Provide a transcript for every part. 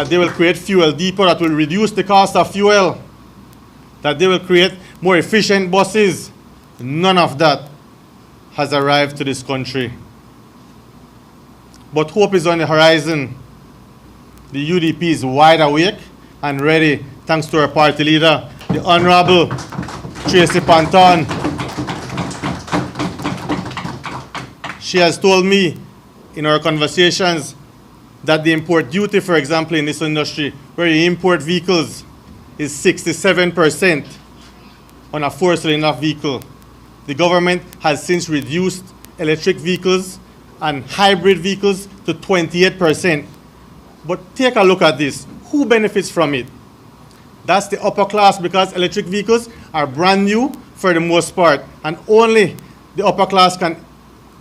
that they will create fuel depot that will reduce the cost of fuel, that they will create more efficient buses. None of that has arrived to this country. But hope is on the horizon. The UDP is wide awake and ready, thanks to our party leader, the Honorable Tracy Panton. She has told me in our conversations that the import duty, for example, in this industry, where you import vehicles, is 67% on a four-cylinder vehicle. The government has since reduced electric vehicles and hybrid vehicles to 28%. But take a look at this. Who benefits from it? That's the upper class, because electric vehicles are brand new for the most part, and only the upper class can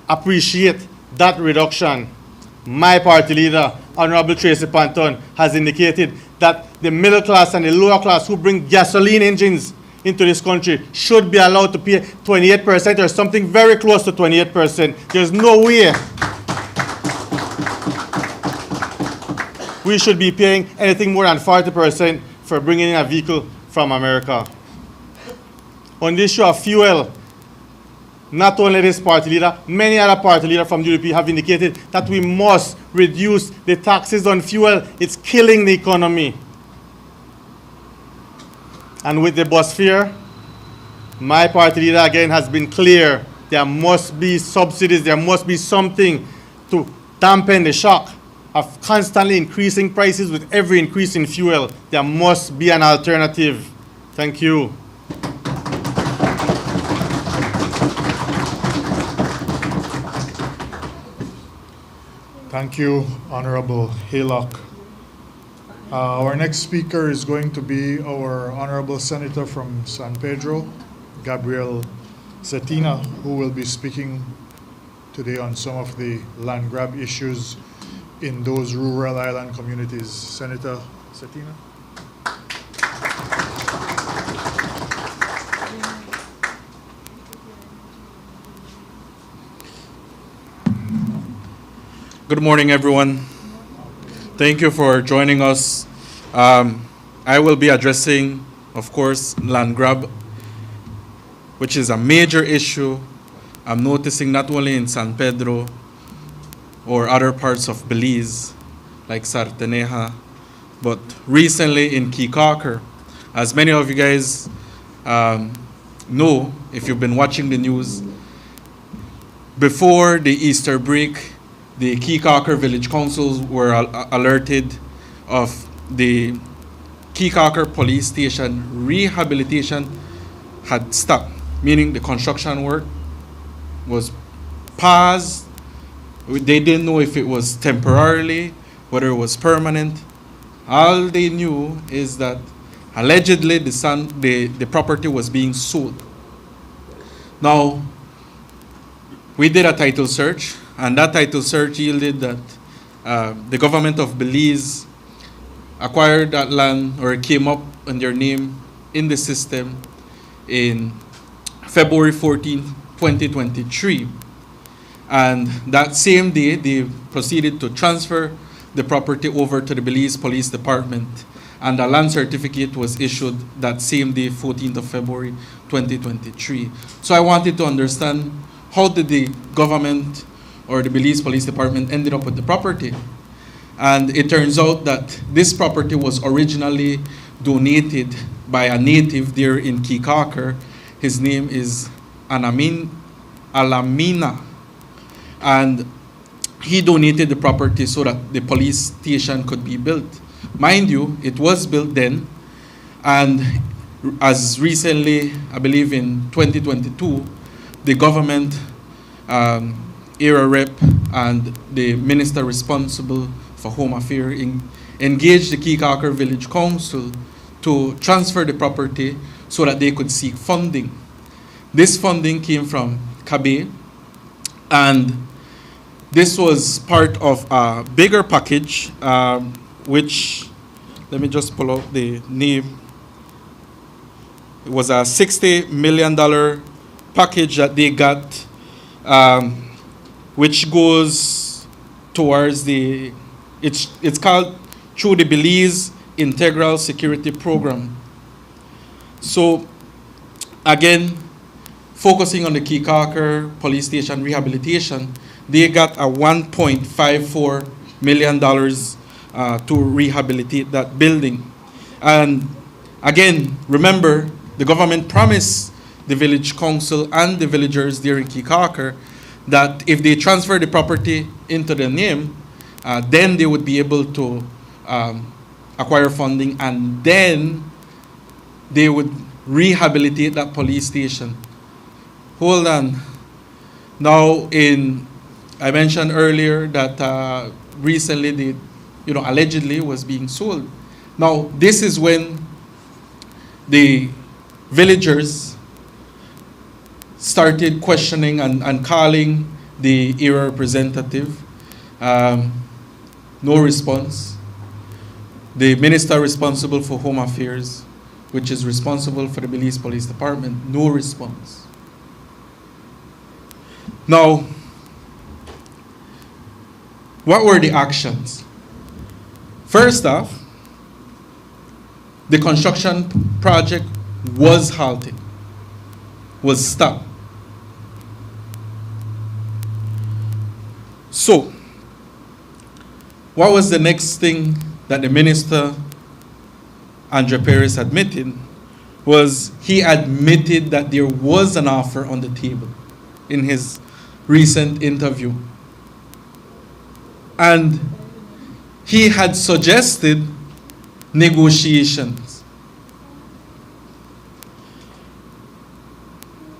appreciate that reduction. My party leader, Honorable Tracy Panton, has indicated that the middle class and the lower class who bring gasoline engines into this country should be allowed to pay 28% or something very close to 28%. There's no way we should be paying anything more than 40% for bringing in a vehicle from America. On the issue of fuel, not only this party leader, many other party leaders from the UDP have indicated that we must reduce the taxes on fuel. It's killing the economy. And with the bus fare, my party leader again has been clear. There must be subsidies, there must be something to dampen the shock of constantly increasing prices with every increase in fuel. There must be an alternative. Thank you. Thank you, Honorable Haylock. Our next speaker is going to be our Honorable Senator from San Pedro, Gabriel Zetina, who will be speaking today on some of the land grab issues in those rural island communities. Senator Zetina. Good morning, everyone. Thank you for joining us. I will be addressing, of course, land grab, which is a major issue I'm noticing not only in San Pedro or other parts of Belize, like Sarteneja, but recently in Keycacher. As many of you guys know, if you've been watching the news, before the Easter break, the Keycacher Village Councils were alerted of the Keycacher Police Station rehabilitation had stopped, meaning the construction work was paused. They didn't know if it was temporarily, whether it was permanent. All they knew is that allegedly the property was being sold. Now, we did a title search, and that title search yielded that the government of Belize acquired that land, or came up in their name in the system in February 14, 2023. And that same day, they proceeded to transfer the property over to the Belize Police Department, and a land certificate was issued that same day, 14th of February, 2023. So I wanted to understand, how did the government or the Belize Police Department ended up with the property? And it turns out that this property was originally donated by a native there in Keycacher. His name is Alamina. And he donated the property so that the police station could be built. Mind you, it was built then, and as recently, I believe in 2022, the government area rep and the minister responsible for Home Affairs engaged the Keycacher Village Council to transfer the property so that they could seek funding. This funding came from Kabe, and this was part of a bigger package, which, let me just pull out the name. It was a $60 million package that they got, which goes towards the, it's called through the Belize Integral Security Program. So, again, focusing on the Keycacher Police Station rehabilitation, they got a $1.54 million to rehabilitate that building. And again, remember, the government promised the village council and the villagers there in Keycacher that if they transfer the property into their name, then they would be able to acquire funding, and then they would rehabilitate that police station. Hold on. Now, I mentioned earlier that recently allegedly was being sold. Now, this is when the villagers started questioning and calling the area representative. No response. The minister responsible for Home Affairs, which is responsible for the Belize Police Department, no response. Now, what were the actions? First off, the construction project was halted, was stopped. So, what was the next thing that the minister, Andre Perez, admitted? Was he admitted that there was an offer on the table in his recent interview. And he had suggested negotiations.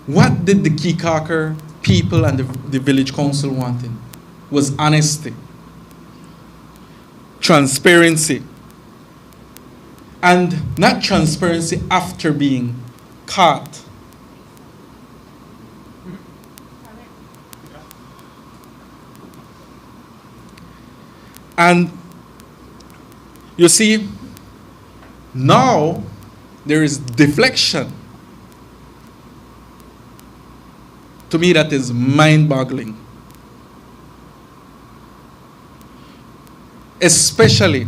What did the Keycacher people and the village council wanted? Was honesty, transparency, and not transparency after being caught. And you see, now there is deflection. To me, that is mind-boggling. Especially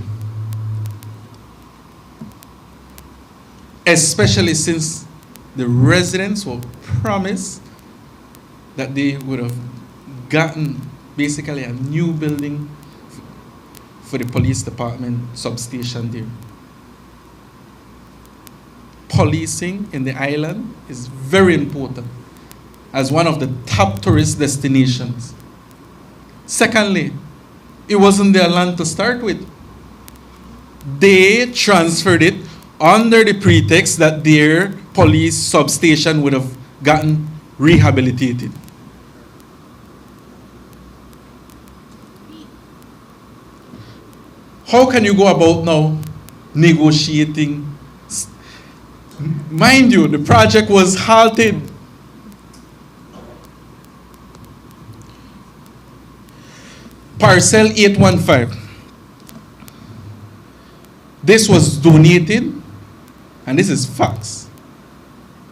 since the residents were promised that they would have gotten basically a new building for the police department substation there. Policing in the island is very important as one of the top tourist destinations. Secondly, it wasn't their land to start with. They transferred it under the pretext that their police substation would have gotten rehabilitated. How can you go about now negotiating? Mind you, the project was halted. Parcel 815. This was donated, and this is facts,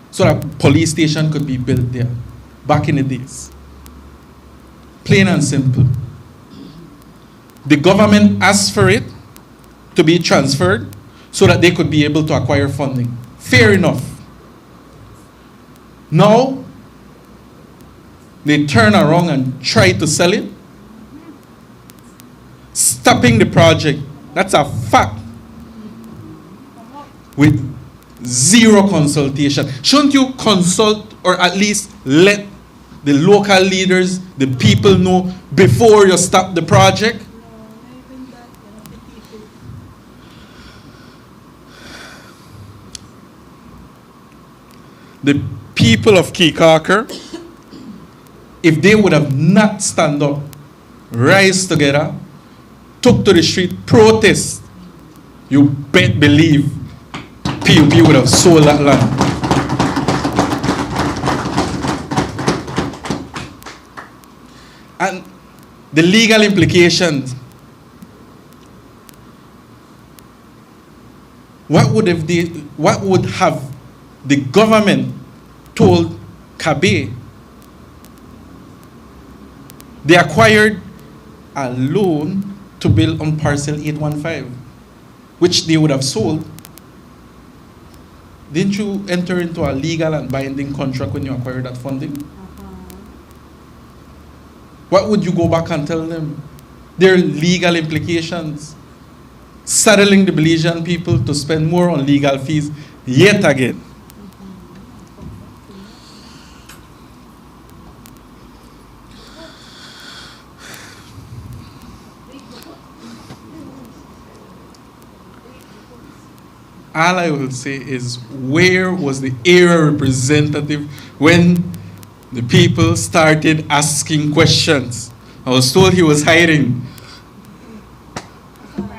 so that police station could be built there back in the days. Plain and simple. The government asked for it to be transferred so that they could be able to acquire funding. Fair enough. Now, they turn around and try to sell it, stopping the project. That's a fact. With zero consultation. Shouldn't you consult or at least let the local leaders, the people know before you stop the project? The people of Keycacher, if they would have not stand up, rise together, took to the street, protest, you bet believe PUP would have sold that land. And the legal implications, what would have the government told Kabe? They acquired a loan to build on parcel 815. which they would have sold, didn't you enter into a legal and binding contract when you acquired that funding? What would you go back and tell them? There are legal implications. Saddling the Belizean people to spend more on legal fees yet again. All I will say is, where was the area representative when the people started asking questions? I was told he was hiding.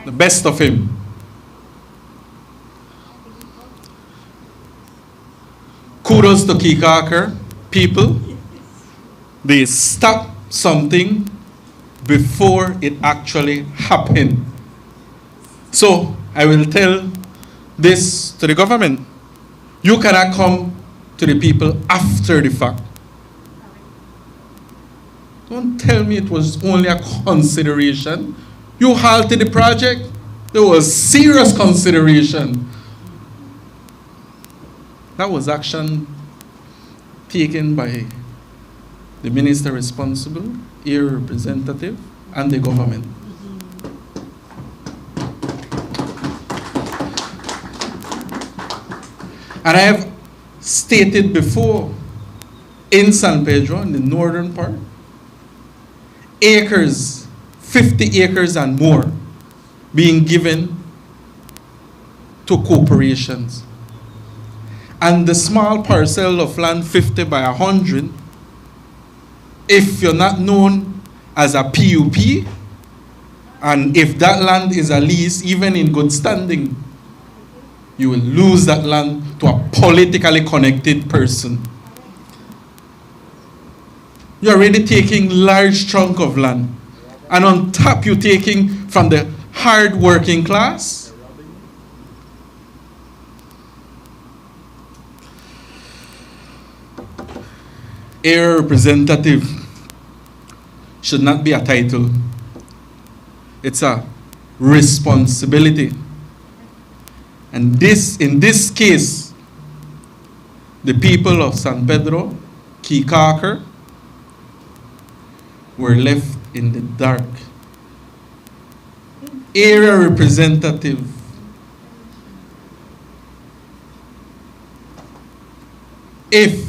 The best of him. Kudos to Kikaker people. They stopped something before it actually happened. So I will tell this to the government. You cannot come to the people after the fact. Don't tell me it was only a consideration. You halted the project. There was serious consideration. That was action taken by the minister responsible, area representative, and the government. And I have stated before, in San Pedro, in the northern part, acres, 50 acres and more, being given to corporations. And the small parcel of land, 50 by 100, if you're not known as a PUP, and if that land is a lease, even in good standing, you will lose that land to a politically connected person. You're already taking large chunk of land. And on top, you're taking from the hard working class. Area representative should not be a title. It's a responsibility. And this, in this case, the people of San Pedro, Kikaker, were left in the dark. Area representative, if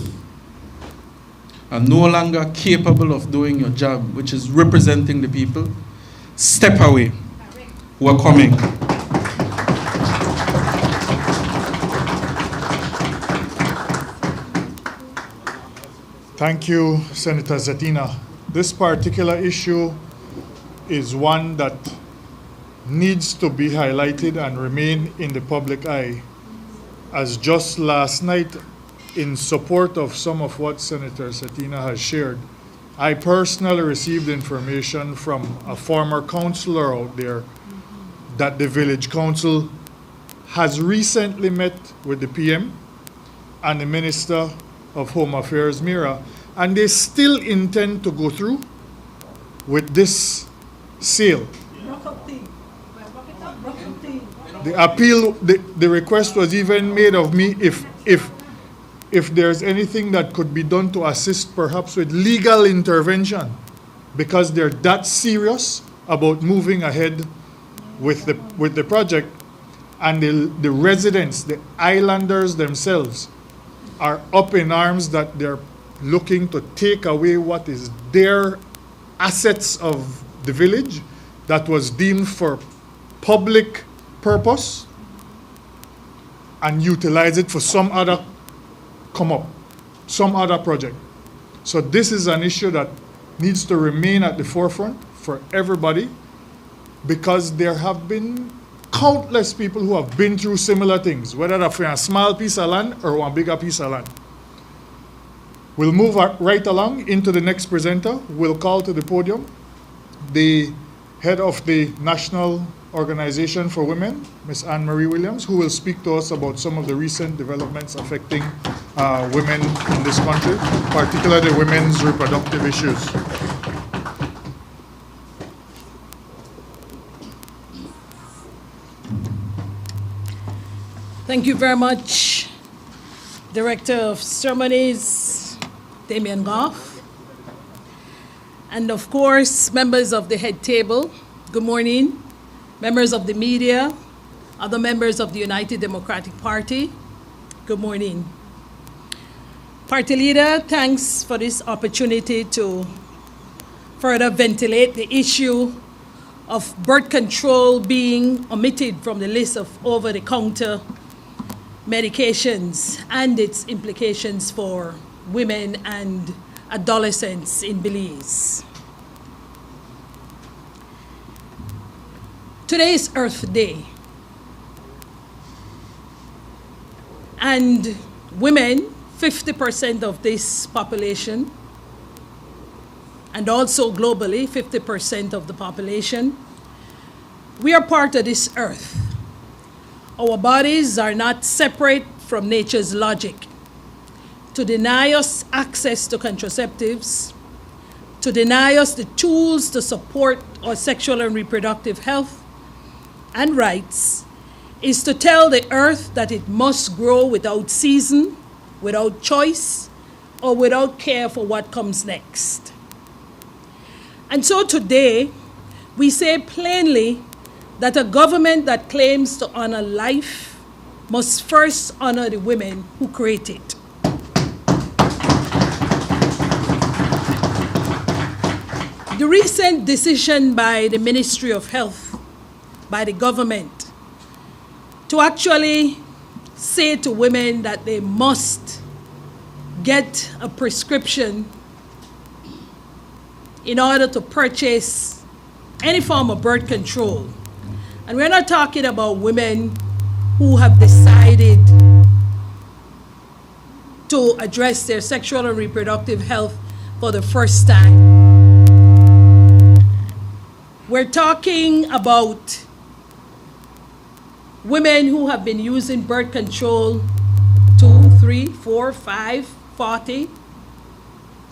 are no longer capable of doing your job, which is representing the people, step away. We're coming. Thank you, Senator Zetina. This particular issue is one that needs to be highlighted and remain in the public eye. As just last night, in support of some of what Senator Zetina has shared, I personally received information from a former councillor out there that the village council has recently met with the PM and the Minister of Home Affairs, Mira, and they still intend to go through with this sale. The appeal, the request was even made of me if there's anything that could be done to assist perhaps with legal intervention, because they're that serious about moving ahead with the project, and the residents, the islanders themselves, are up in arms that they're looking to take away what is their assets of the village that was deemed for public purpose and utilize it for some other some other project. So this is an issue that needs to remain at the forefront for everybody, because there have been countless people who have been through similar things, whether they're for a small piece of land or one bigger piece of land. We'll move right along into the next presenter. We'll call to the podium the head of the National Organization for Women, Ms. Anne-Marie Williams, who will speak to us about some of the recent developments affecting women in this country, particularly women's reproductive issues. Thank you very much, Director of Ceremonies, Damien Goff. And of course, members of the head table, good morning. Members of the media, other members of the United Democratic Party, good morning. Party leader, thanks for this opportunity to further ventilate the issue of birth control being omitted from the list of over-the-counter medications and its implications for women and adolescents in Belize. Today is Earth Day. And women, 50% of this population, and also globally, 50% of the population, we are part of this earth. Our bodies are not separate from nature's logic. To deny us access to contraceptives, to deny us the tools to support our sexual and reproductive health and rights, is to tell the earth that it must grow without season, without choice, or without care for what comes next. And so today, we say plainly that a government that claims to honor life must first honor the women who create it. The recent decision by the Ministry of Health, by the government, to actually say to women that they must get a prescription in order to purchase any form of birth control. And we're not talking about women who have decided to address their sexual and reproductive health for the first time. We're talking about women who have been using birth control 2, 3, 4, 5, 40,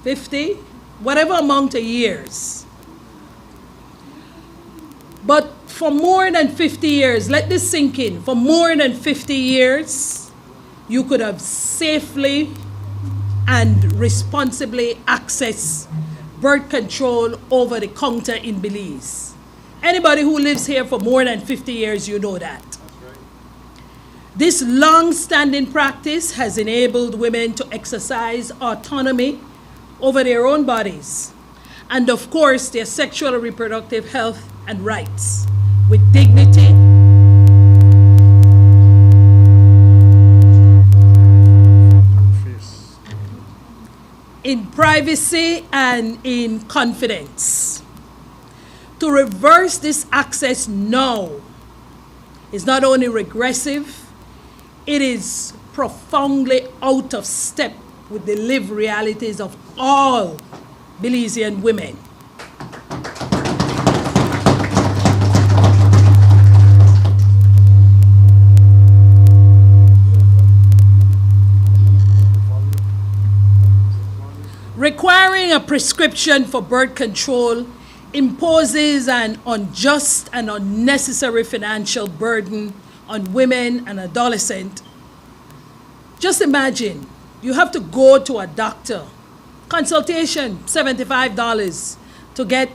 50, whatever amount of years. But for more than 50 years, let this sink in, for more than 50 years, you could have safely and responsibly accessed birth control over the counter in Belize. Anybody who lives here for more than 50 years, you know that. This long-standing practice has enabled women to exercise autonomy over their own bodies, and of course, their sexual and reproductive health and rights, with dignity, in privacy, and in confidence. To reverse this access now is not only regressive, it is profoundly out of step with the lived realities of all Belizean women. Requiring a prescription for birth control imposes an unjust and unnecessary financial burden on women and adolescents. Just imagine, you have to go to a doctor, consultation, $75 to get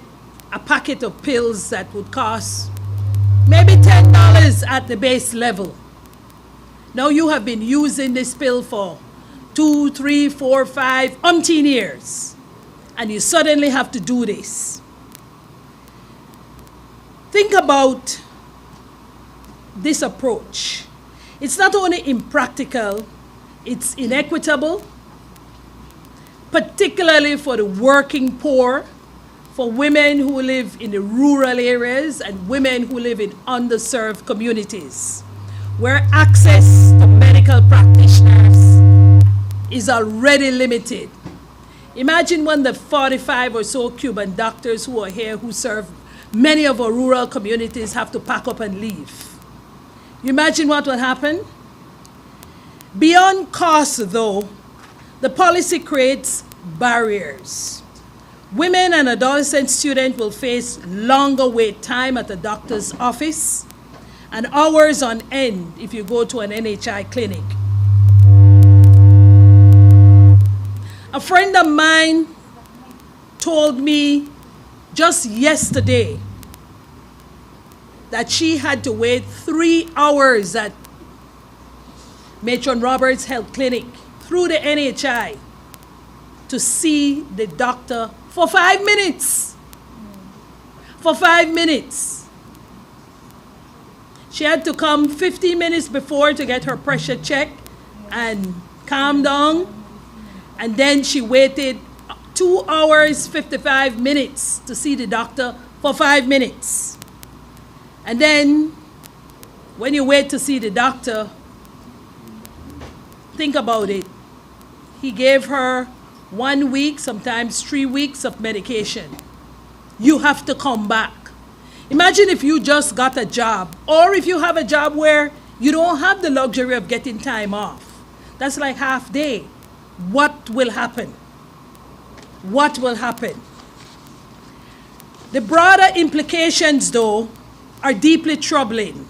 a packet of pills that would cost maybe $10 at the base level. Now you have been using this pill for 2, 3, 4, 5, umpteen years, and you suddenly have to do this. Think about this approach. It's not only impractical, it's inequitable, particularly for the working poor, for women who live in the rural areas and women who live in underserved communities, where access to medical practitioners is already limited. Imagine when the 45 or so Cuban doctors who are here who serve many of our rural communities have to pack up and leave. You imagine what will happen? Beyond cost, though, the policy creates barriers. Women and adolescent students will face longer wait time at the doctor's office, and hours on end if you go to an NHI clinic. A friend of mine told me just yesterday that she had to wait 3 hours at Matron Roberts Health Clinic through the NHI to see the doctor for 5 minutes. For 5 minutes. She had to come 15 minutes before to get her pressure checked and calm down. And then she waited 2 hours, 55 minutes to see the doctor for 5 minutes. And then when you wait to see the doctor, think about it. He gave her 1 week, sometimes 3 weeks of medication. You have to come back. Imagine if you just got a job, or if you have a job where you don't have the luxury of getting time off. That's like half day. What will happen? What will happen? The broader implications, though, are deeply troubling.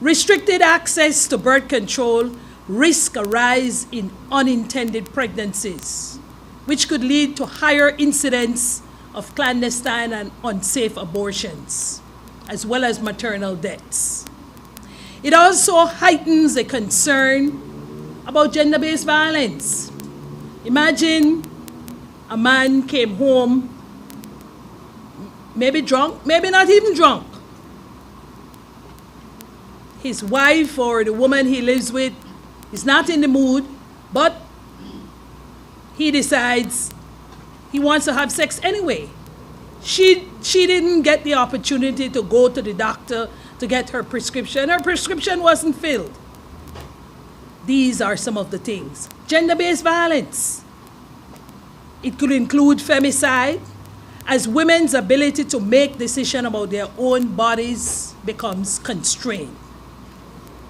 Restricted access to birth control risk a rise in unintended pregnancies, which could lead to higher incidence of clandestine and unsafe abortions, as well as maternal deaths. It also heightens a concern about gender-based violence. Imagine a man came home, maybe drunk, maybe not even drunk. His wife or the woman he lives with is not in the mood, but he decides he wants to have sex anyway. She didn't get the opportunity to go to the doctor to get her prescription. Her prescription wasn't filled. These are some of the things. Gender-based violence. It could include femicide, as women's ability to make decisions about their own bodies becomes constrained.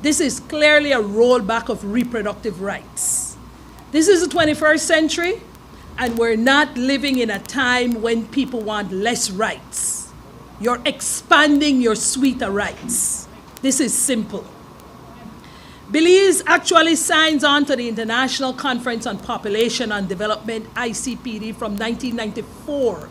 This is clearly a rollback of reproductive rights. This is the 21st century, and we're not living in a time when people want less rights. You're expanding your suite of rights. This is simple. Belize actually signs on to the International Conference on Population and Development, ICPD, from 1994.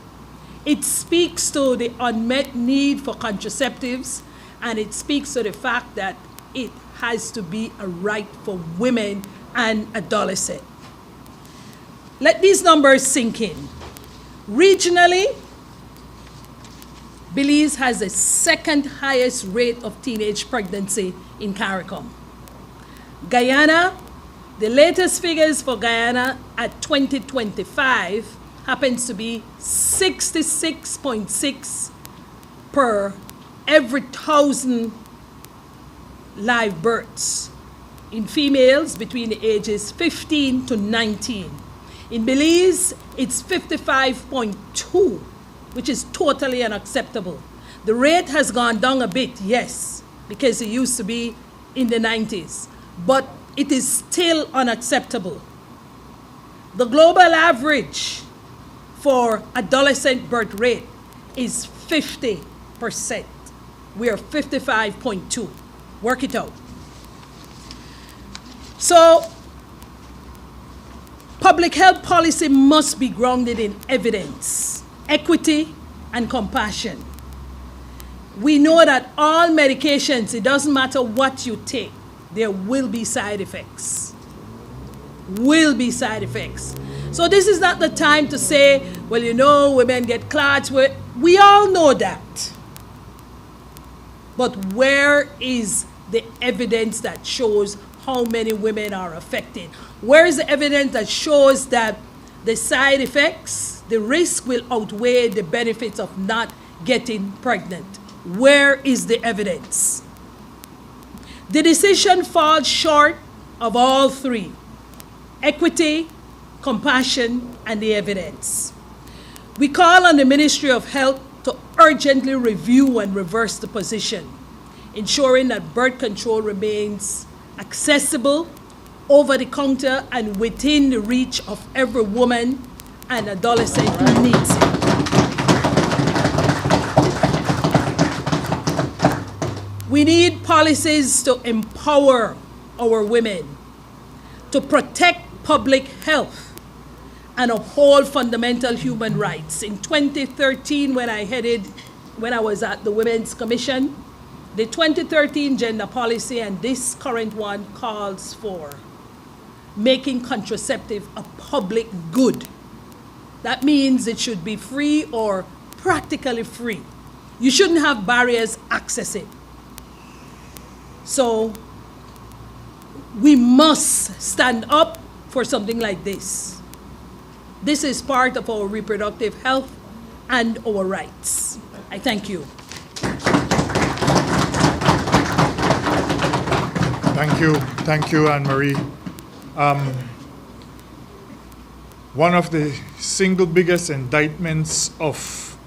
It speaks to the unmet need for contraceptives, and it speaks to the fact that it has to be a right for women and adolescents. Let these numbers sink in. Regionally, Belize has the second highest rate of teenage pregnancy in CARICOM. Guyana, the latest figures for Guyana at 2025 happens to be 66.6 per every 1,000 live births in females between the ages 15 to 19. In Belize, it's 55.2, which is totally unacceptable. The rate has gone down a bit, yes, because it used to be in the 90s, but it is still unacceptable. The global average for adolescent birth rate is 50%. We are 55.2. Work it out. So, public health policy must be grounded in evidence, equity, and compassion. We know that all medications, it doesn't matter what you take, there will be side effects. Will be side effects. So this is not the time to say, well, you know, women get clots. We all know that. But where is the evidence that shows how many women are affected? Where is the evidence that shows that the side effects, the risk will outweigh the benefits of not getting pregnant? Where is the evidence? The decision falls short of all three: equity, compassion, and the evidence. We call on the Ministry of Health to urgently review and reverse the position, ensuring that birth control remains accessible, over the counter, and within the reach of every woman and adolescent who needs it. We need policies to empower our women, to protect public health, and uphold fundamental human rights. In 2013, when I was at the Women's Commission, the 2013 gender policy and this current one calls for making contraceptive a public good. That means it should be free or practically free. You shouldn't have barriers accessing. So we must stand up for something like this. This is part of our reproductive health and our rights. I thank you. Thank you, Anne-Marie. One of the single biggest indictments of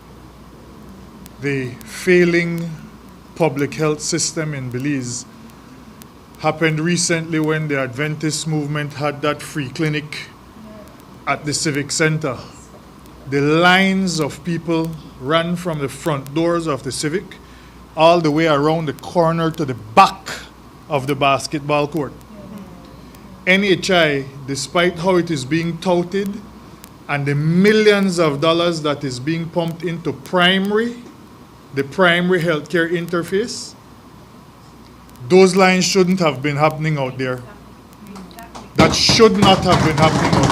the failing public health system in Belize happened recently when the Adventist movement had that free clinic at the Civic Center. The lines of people ran from the front doors of the Civic all the way around the corner to the back of the basketball court. NHI, despite how it is being touted and the millions of dollars that is being pumped into the primary healthcare interface, those lines shouldn't have been happening out there. That should not have been happening out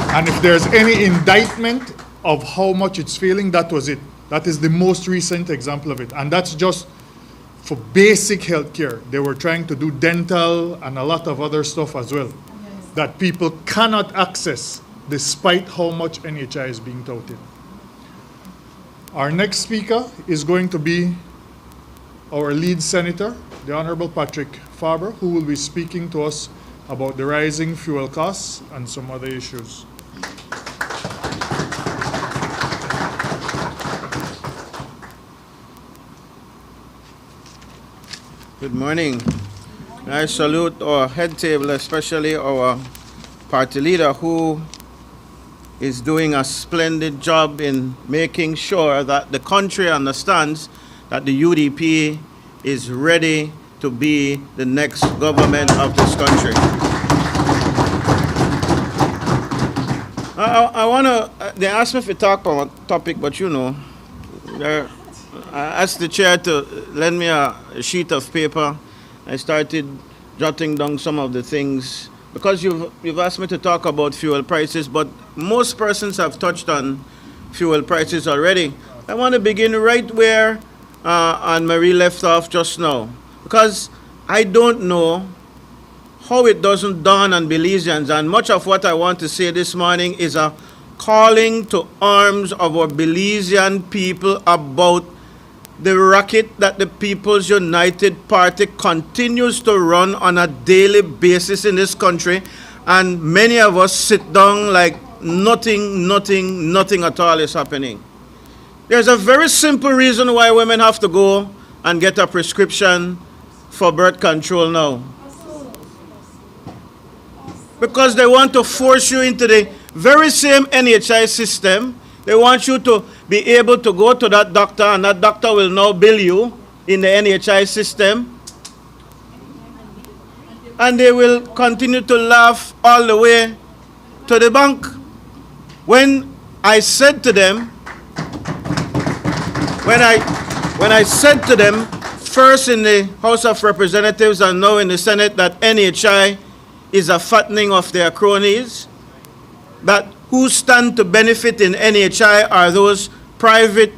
there. And if there's any indictment of how much it's failing, that was it. That is the most recent example of it. And that's just for basic healthcare. They were trying to do dental and a lot of other stuff as well that people cannot access despite how much NHI is being touted. Our next speaker is going to be our lead senator, the Honorable Patrick Faber, who will be speaking to us about the rising fuel costs and some other issues. Good morning. I salute our head table, especially our party leader, who is doing a splendid job in making sure that the country understands that the UDP is ready to be the next government of this country. I want to, they asked me if to talk about a topic, but you know, I asked the chair to lend me a sheet of paper. I started jotting down some of the things, because you've asked me to talk about fuel prices, but most persons have touched on fuel prices already. I want to begin right where Anne-Marie left off just now, because I don't know how it doesn't dawn on Belizeans, and much of what I want to say this morning is a calling to arms of our Belizean people about the racket that the People's United Party continues to run on a daily basis in this country, and many of us sit down like nothing at all is happening. There's a very simple reason why women have to go and get a prescription for birth control now. Because they want to force you into the very same NHI system. They want you to be able to go to that doctor, and that doctor will now bill you in the NHI system. And they will continue to laugh all the way to the bank. When I said to them, when I said to them, first in the House of Representatives and now in the Senate, that NHI is a fattening of their cronies, that who stand to benefit in NHI are those private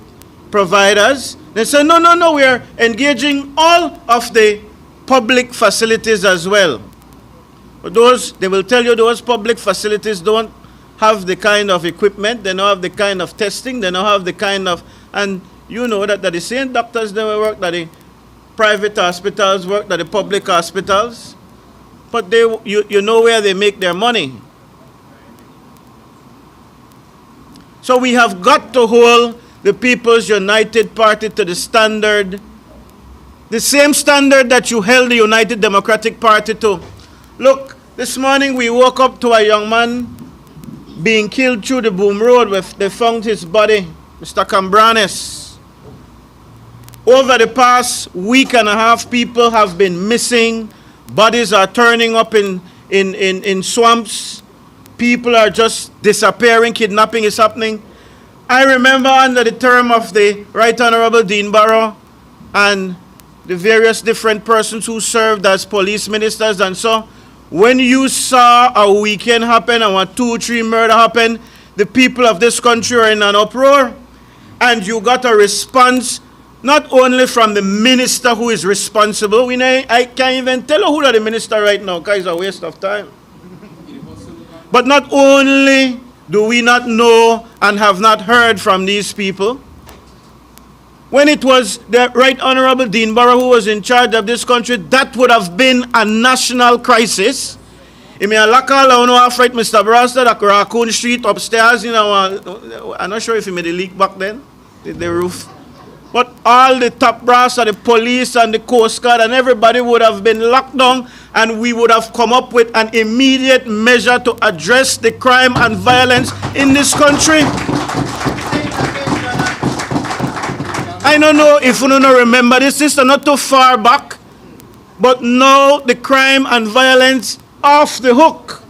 providers. They say, no, we are engaging all of the public facilities as well. But those, they will tell you those public facilities don't have the kind of equipment, they don't have the kind of testing, they don't have the kind of, and you know that the same doctors that work, that the private hospitals work, that the public hospitals, but you know where they make their money. So we have got to hold the People's United Party to the standard, the same standard that you held the United Democratic Party to. Look, this morning we woke up to a young man being killed through the Boom Road. They found his body, Mr. Cambranes. Over the past week and a half, people have been missing. Bodies are turning up in swamps. People are just disappearing. Kidnapping is happening. I remember under the term of the Right Honorable Dean Barrow and the various different persons who served as police ministers and so, when you saw a weekend happen and when 2 or 3 murder happen, the people of this country are in an uproar. And you got a response not only from the minister who is responsible. I can't even tell you who the minister right now, because it's a waste of time. But not only do we not know and have not heard from these people, when it was the Right Honorable Dean Barrow who was in charge of this country, that would have been a national crisis. I mean, Mr. Brasta, that Raccoon Street upstairs, you know, I'm not sure if he made a leak back then, the roof. But all the top brass of the police and the Coast Guard and everybody would have been locked down, and we would have come up with an immediate measure to address the crime and violence in this country. I don't know if you don't remember this is not too far back, but now the crime and violence off the hook.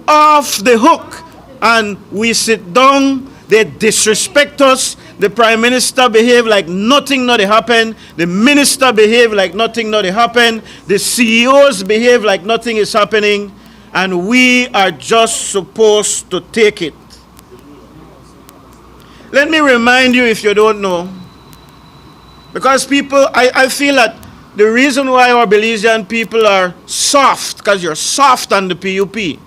Off the hook. And we sit down, they disrespect us. The Prime Minister behave like nothing not happened. The Minister behave like nothing not happened. The CEOs behave like nothing is happening. And we are just supposed to take it. Let me remind you, if you don't know, because people, I feel that the reason why our Belizean people are soft, because you're soft on the PUP.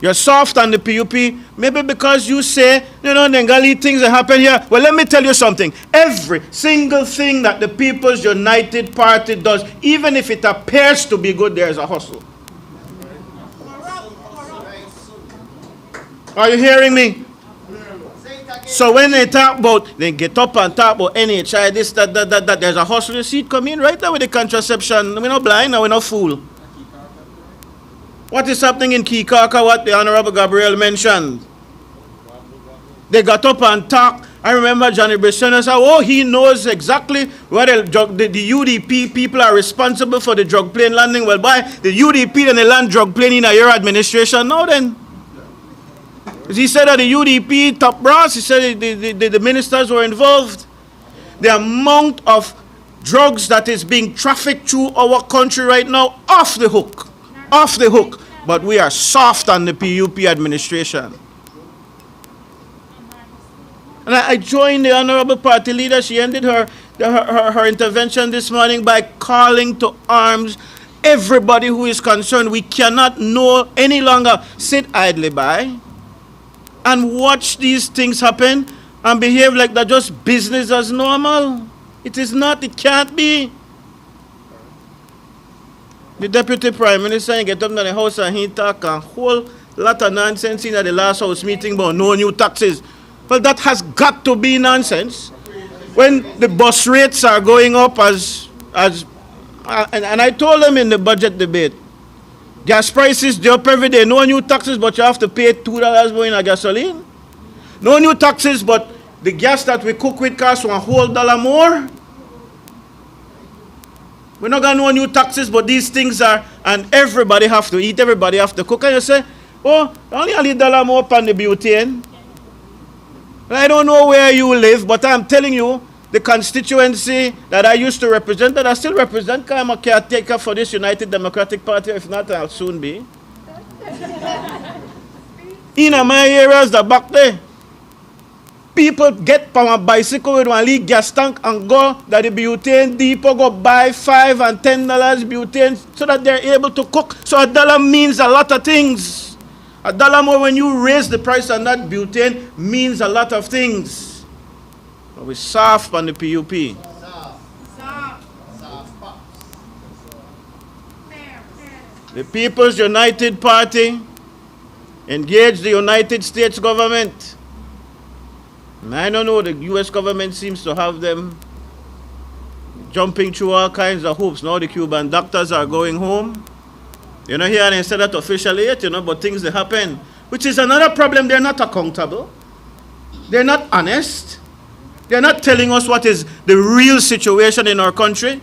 You're soft on the PUP, maybe because you say, you know, Nengali things that happen here. Well, let me tell you something. Every single thing that the People's United Party does, even if it appears to be good, there's a hustle. Are you hearing me? So when they talk about, they get up and talk about NHI, this, that, there's a hustle. You see it come in right now with the contraception. We're not blind, we're not fool. What is happening in Kikaka, what the Honorable Gabriel mentioned? They got up and talked. I remember Johnny Brisson said, oh, he knows exactly where the UDP people are responsible for the drug plane landing. Well, by the UDP and the land drug plane in your administration now then. He said that the UDP top brass, he said the ministers were involved. The amount of drugs that is being trafficked through our country right now, off the hook. Off the hook. But we are soft on the PUP administration. And I joined the Honorable Party Leader. She ended her intervention this morning by calling to arms everybody who is concerned. We cannot any longer sit idly by and watch these things happen and behave like they're just business as normal. It is not, it can't be. The Deputy Prime Minister get up in the House and he talk a whole lot of nonsense in the last House meeting about no new taxes. Well, that has got to be nonsense. When the bus rates are going up and I told them in the budget debate, gas prices they up every day. No new taxes, but you have to pay $2 more in a gasoline. No new taxes, but the gas that we cook with costs $1 whole more. We're not going to no new taxes, but these things are, and everybody have to eat, everybody have to cook. And you say, oh, only $1 more on the butane. And I don't know where you live, but I'm telling you, the constituency that I used to represent, that I still represent, because I'm a caretaker for this United Democratic Party. If not, I'll soon be. In my areas, the back there, people get on a bicycle with one leak gas tank and go to the butane depot, go buy $5 and $10 butane so that they're able to cook. So $1 means a lot of things. $1 more when you raise the price on that butane means a lot of things. But we're soft on the PUP. The People's United Party engaged the United States government. And I don't know, the U.S. government seems to have them jumping through all kinds of hoops. Now the Cuban doctors are going home. You know, here they said that officially yet, you know, but things that happen, which is another problem. They're not accountable. They're not honest. They're not telling us what is the real situation in our country.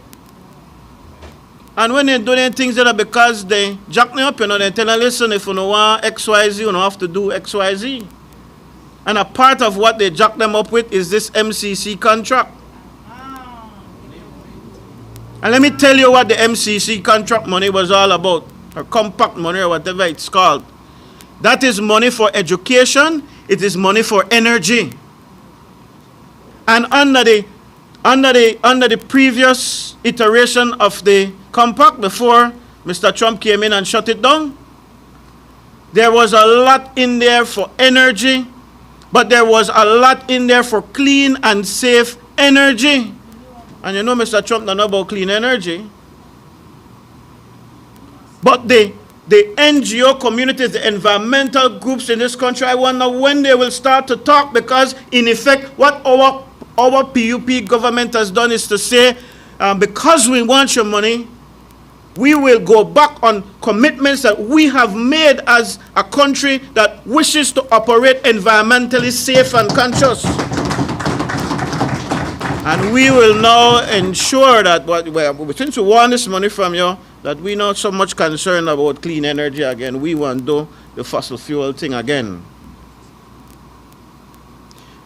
And when they do their things that are because they jack me up, they tell them, listen, if you don't want XYZ, you don't have to do XYZ. And a part of what they jack them up with is this MCC contract. And let me tell you what the MCC contract money was all about, or compact money, or whatever it's called. That is money for education, it is money for energy. And under the previous iteration of the compact, before Mr. Trump came in and shut it down, there was a lot in there for energy, but there was a lot in there for clean and safe energy. And you know Mr. Trump don't know about clean energy. But the NGO communities, the environmental groups in this country, I wonder when they will start to talk, because in effect what our PUP government has done is to say, because we want your money, we will go back on commitments that we have made as a country that wishes to operate environmentally safe and conscious. And we will now ensure that, since we want this money from you, that we're not so much concerned about clean energy again. We want to do the fossil fuel thing again.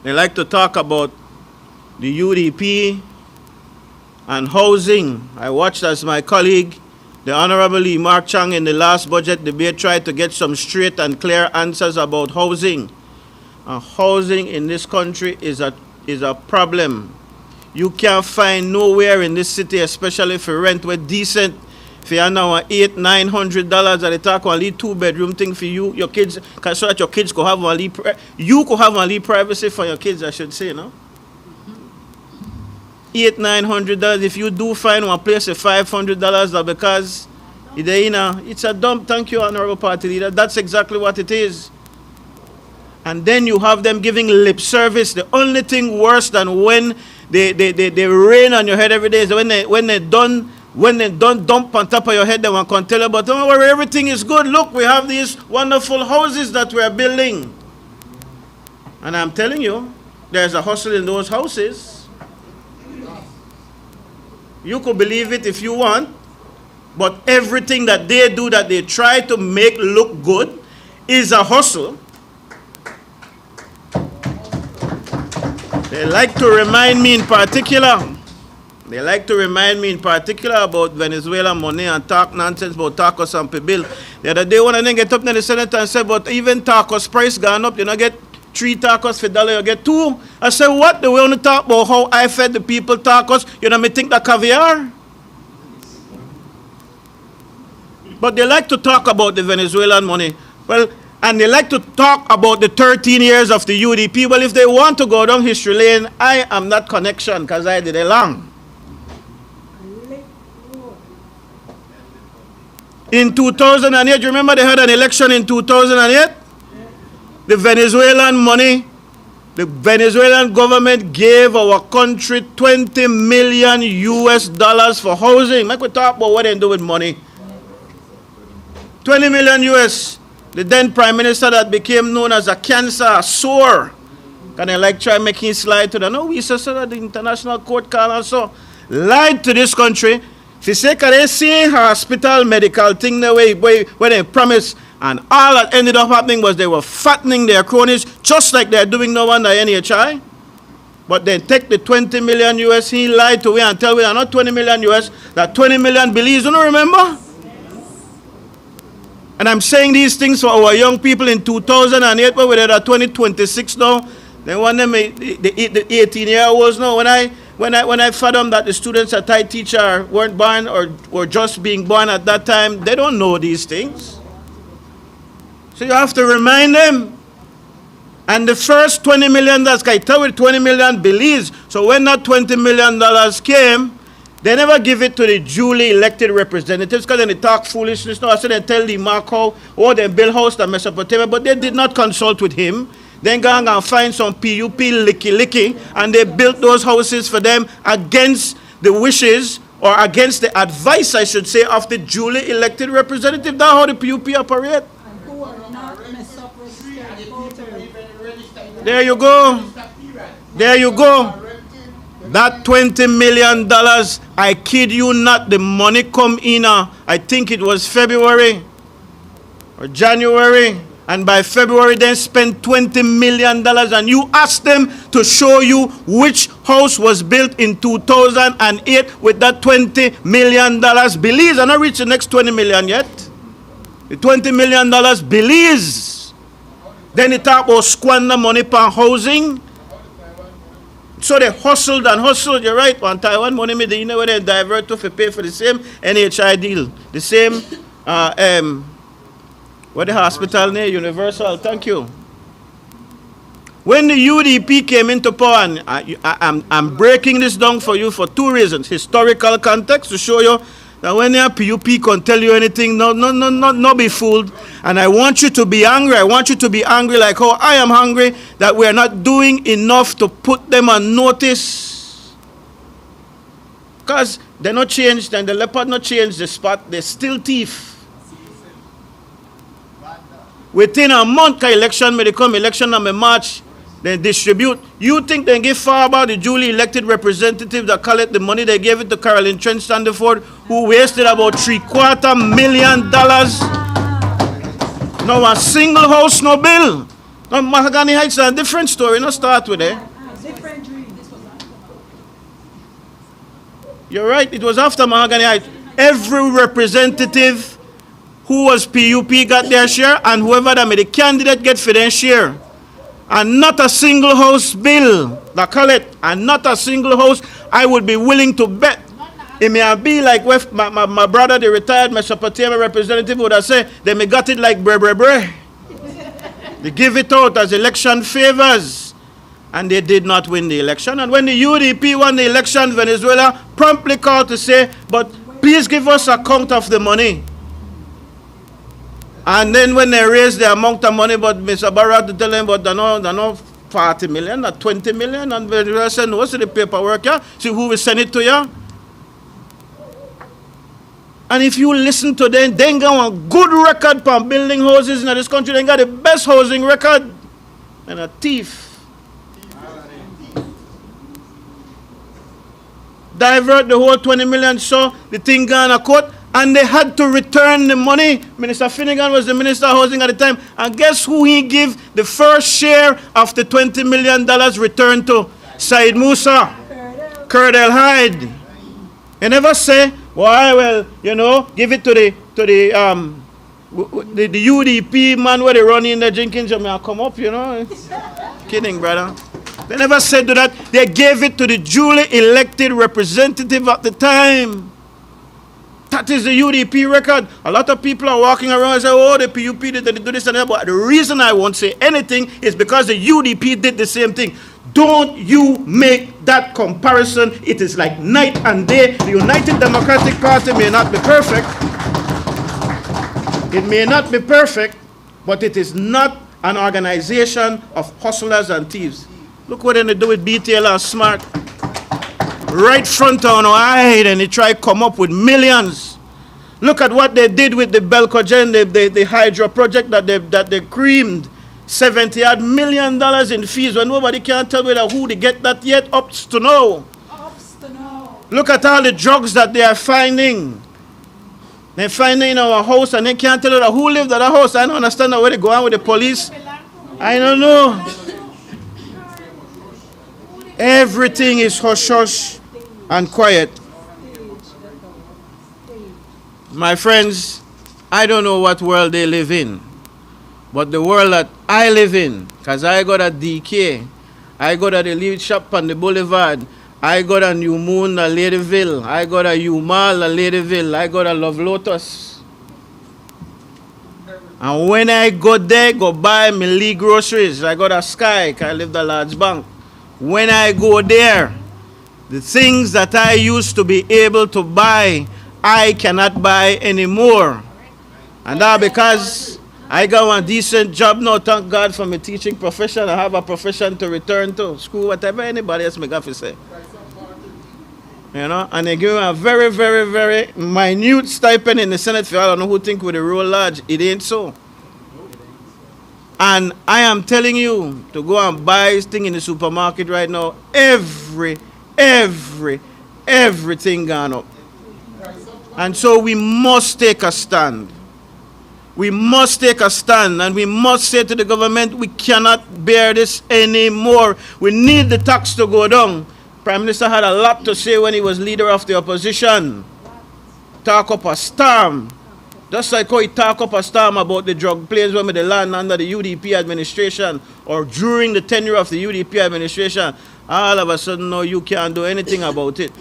They like to talk about the UDP and housing. I watched as my colleague, the Honorable Lee Mark Chang, in the last budget debate tried to get some straight and clear answers about housing. Housing in this country is a problem. You can't find nowhere in this city, especially if you rent with decent, if you have now $800-900 that they talk only 2-bedroom thing for you, your kids, so that your kids could have only, you could have only privacy for your kids, I should say, no? $800-900. If you do find one place at $500, because it's a dump. Thank you, Honorable Party Leader. That's exactly what it is. And then you have them giving lip service. The only thing worse than when they rain on your head every day is when they done dump on top of your head, they want to tell you, but don't worry, everything is good. Look, we have these wonderful houses that we are building. And I'm telling you, there's a hustle in those houses. You could believe it if you want, but everything that they do, that they try to make look good, is a hustle. They like to remind me in particular about Venezuela money and talk nonsense about tacos and pibil. The other day when I didn't get up in the Senate and said, but even tacos price gone up, you know, get 3 tacos for $1, you get 2. I said, what? They want to talk about how I fed the people tacos, you know, me think that caviar. But they like to talk about the Venezuelan money. Well, and they like to talk about the 13 years of the UDP. Well, if they want to go down history lane, I am that connection, because I did it long. In 2008, you remember they had an election in 2008? The Venezuelan money, the Venezuelan government gave our country $20 million US for housing. Make we talk about what they do with money. 20 million US. The then Prime Minister that became known as a cancer, sore. Can I like try making slide to the, no, we said so that the International Court call and so. Lied to this country. If you say, can they see hospital medical thing the way where they promised, and all that ended up happening was they were fattening their cronies, just like they're doing now under NHI. But then take the 20 million US, he lied to we and tell we are not 20 million US, that 20 million Belize, you don't remember? And I'm saying these things for our young people in 2008, where we're at 2026 now. They want them, the 18-year-olds now. When I fathom that the students at Thai teacher weren't born or were just being born at that time, they don't know these things. So you have to remind them. And the first $20 million, I tell you, 20 million Belize. So when that $20 million came, they never give it to the duly elected representatives, because then they talk foolishness. No, I said they tell the Marco, oh, they build house in Mesopotamia, but they did not consult with him. Then go and find some PUP licky, and they built those houses for them against the wishes, or against the advice, I should say, of the duly elected representative. That's how the PUP operate. There you go. There you go. That $20 million, I kid you not, the money come in, I think it was February or January. And by February, they spent $20 million. And you ask them to show you which house was built in 2008 with that $20 million. Belize, I not reached the next 20 million yet. The $20 million, Belize. Then they talk about squander money per housing. So they hustled and hustled, you're right. One Taiwan money made the where they divert to pay for the same NHI deal. The same, what the hospital name? Universal, thank you. When the UDP came into power, and I'm breaking this down for you for two reasons. Historical context, to show you that when your PUP can tell you anything, no be fooled. And I want you to be angry. I want you to be angry like how I am hungry, that we are not doing enough to put them on notice. Because they're not changed, and the leopard not changed the spot, they're still thief. Within a month, election may come, election in March, they distribute. You think they give far about the duly elected representative that collect the money they gave it to Carolyn Trench Standiford, who wasted about $750,000. No a single house, no bill. No, Mahogany Heights is a different story. No start with it. You're right. It was after Mahogany Heights. Every representative who was PUP got their share, and whoever that made the candidate get for their share. And not a single house bill, that call it, and not a single house, I would be willing to bet. It may be like with my brother, the retired Mesopotamia representative, would have said, they may got it like bre. They give it out as election favors. And they did not win the election. And when the UDP won the election, Venezuela promptly called to say, but please give us a count of the money. And then when they raised the amount of money, but Mr. Barra to tell them, but they're not 40 million, not 20 million, and Venezuela said, no, what's the paperwork here? See who will send it to you? And if you listen to them, they got a good record for building houses in this country. They got the best housing record. And a thief. Divert the whole 20 million, so the thing gone a court. And they had to return the money. Minister Finnegan was the Minister of Housing at the time. And guess who he gave the first share of the $20 million returned to? Said Musa. Curdell Hyde. He never say, why, well, you know, give it to the UDP man where they run in the Jenkins, you may come up, you know. Kidding, brother. They never said to that. They gave it to the duly elected representative at the time. That is the UDP record. A lot of people are walking around and say, oh, the PUP did this and that. But the reason I won't say anything is because the UDP did the same thing. Don't you make that comparison. It is like night and day. The United Democratic Party may not be perfect. It may not be perfect, but it is not an organization of hustlers and thieves. Look what they do with BTL and Smart. Right front on our eye, and they try to come up with millions. Look at what they did with the Belcogen, the hydro project that they creamed. $70 million in fees when nobody can tell whether who they get that yet. Ups to know. Look at all the drugs that they are finding. They're finding in our house and they can't tell us who lived at our house. I don't understand where they go on with the police. I don't know. Everything is hush-hush and quiet. My friends, I don't know what world they live in, but the world that I live in, because I got a DK, I got a the lead shop on the boulevard, I got a New Moon, a Ladyville, I got a Umal, a Ladyville, I got a Love Lotus. And when I go there, go buy my Lee groceries, I got a Sky, I live the large bank. When I go there, the things that I used to be able to buy, I cannot buy anymore. And that because I got a decent job now, thank God for my teaching profession. I have a profession to return to, school, whatever anybody else may have to say. You know, and they give me a very, very, very minute stipend in the Senate for I don't know who think with the real large. It ain't so. And I am telling you to go and buy this thing in the supermarket right now. Every everything gone up. And so we must take a stand. We must take a stand, and we must say to the government, we cannot bear this anymore. We need the tax to go down. Prime Minister had a lot to say when he was leader of the opposition. Talk up a storm. Just like how he talk up a storm about the drug planes when the land under the UDP administration or during the tenure of the UDP administration. All of a sudden, no, you can't do anything about it.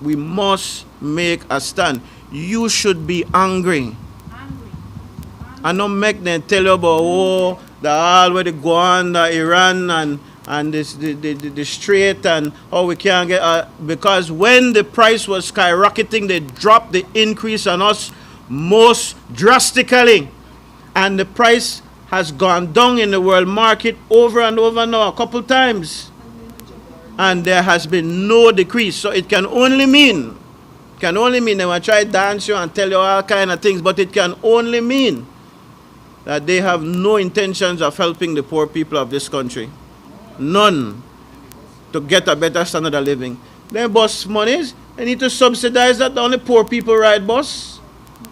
We must make a stand. You should be angry. And don't make them tell you about, oh, the all where they go on, the Iran and this, the Strait and how we can't get, because when the price was skyrocketing, they dropped the increase on us most drastically. And the price has gone down in the world market over and over now, a couple times. And there has been no decrease. So it can only mean they will try to dance you and tell you all kind of things, but it can only mean that they have no intentions of helping the poor people of this country. None. To get a better standard of living. Their bus monies, they need to subsidize that. Only poor people ride bus.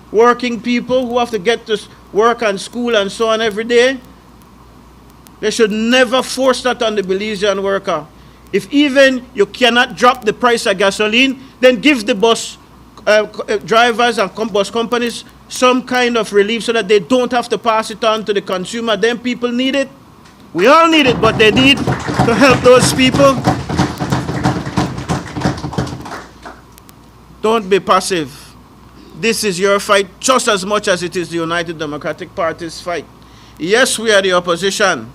Working people who have to get to work and school and so on every day. They should never force that on the Belizean worker. If even you cannot drop the price of gasoline, then give the bus drivers and bus companies some kind of relief so that they don't have to pass it on to the consumer. Then people need it. We all need it, but they need to help those people. Don't be passive. This is your fight just as much as it is the United Democratic Party's fight. Yes, we are the opposition.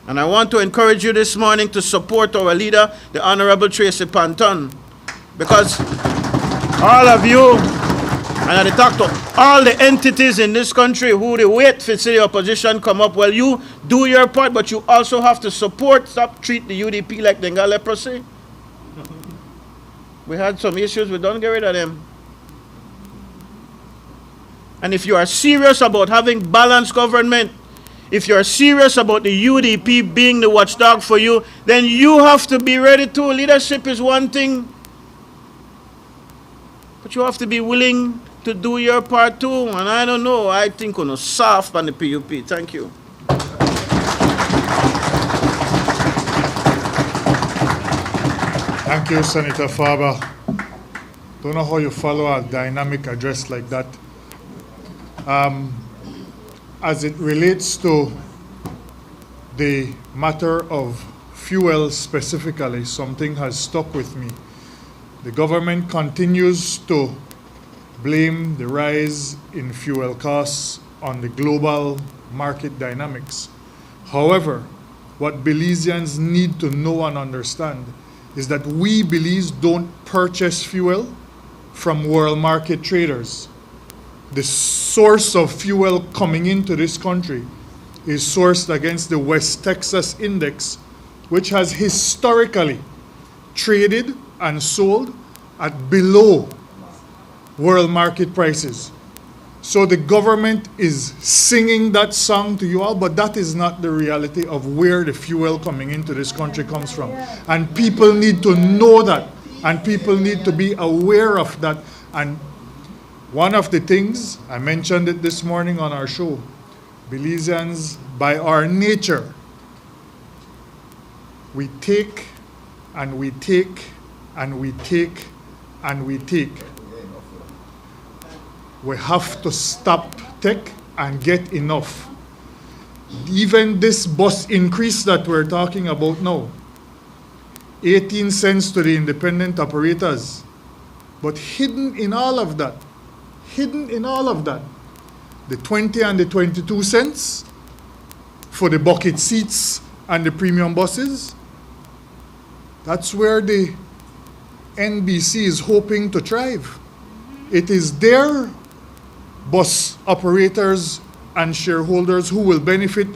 And I want to encourage you this morning to support our leader, the Honorable Tracy Panton. Because all of you, and I talk to all the entities in this country who they wait for the opposition come up. Well, you do your part, but you also have to support, stop treat the UDP like dengue leprosy. We had some issues, we don't get rid of them. And if you are serious about having balanced government, if you are serious about the UDP being the watchdog for you, then you have to be ready to. Leadership is one thing, but you have to be willing to do your part too. And I don't know, I think on a soft on the PUP. Thank you. Thank you, Senator Faber. Don't know how you follow a dynamic address like that. As it relates to the matter of fuel specifically, something has stuck with me. The government continues to blame the rise in fuel costs on the global market dynamics. However, what Belizeans need to know and understand is that we Belize don't purchase fuel from world market traders. The source of fuel coming into this country is sourced against the West Texas Index, which has historically traded and sold at below world market prices. So the government is singing that song to you all, but that is not the reality of where the fuel coming into this country comes from. And people need to know that, and people need to be aware of that. And one of the things, I mentioned it this morning on our show, Belizeans, by our nature, we take and we take and we take and we take. We have to stop take and get enough. Even this bus increase that we're talking about now, 18 cents to the independent operators, but hidden in all of that, the 20 and the 22 cents for the bucket seats and the premium buses. That's where the NBC is hoping to thrive. It is their bus operators and shareholders who will benefit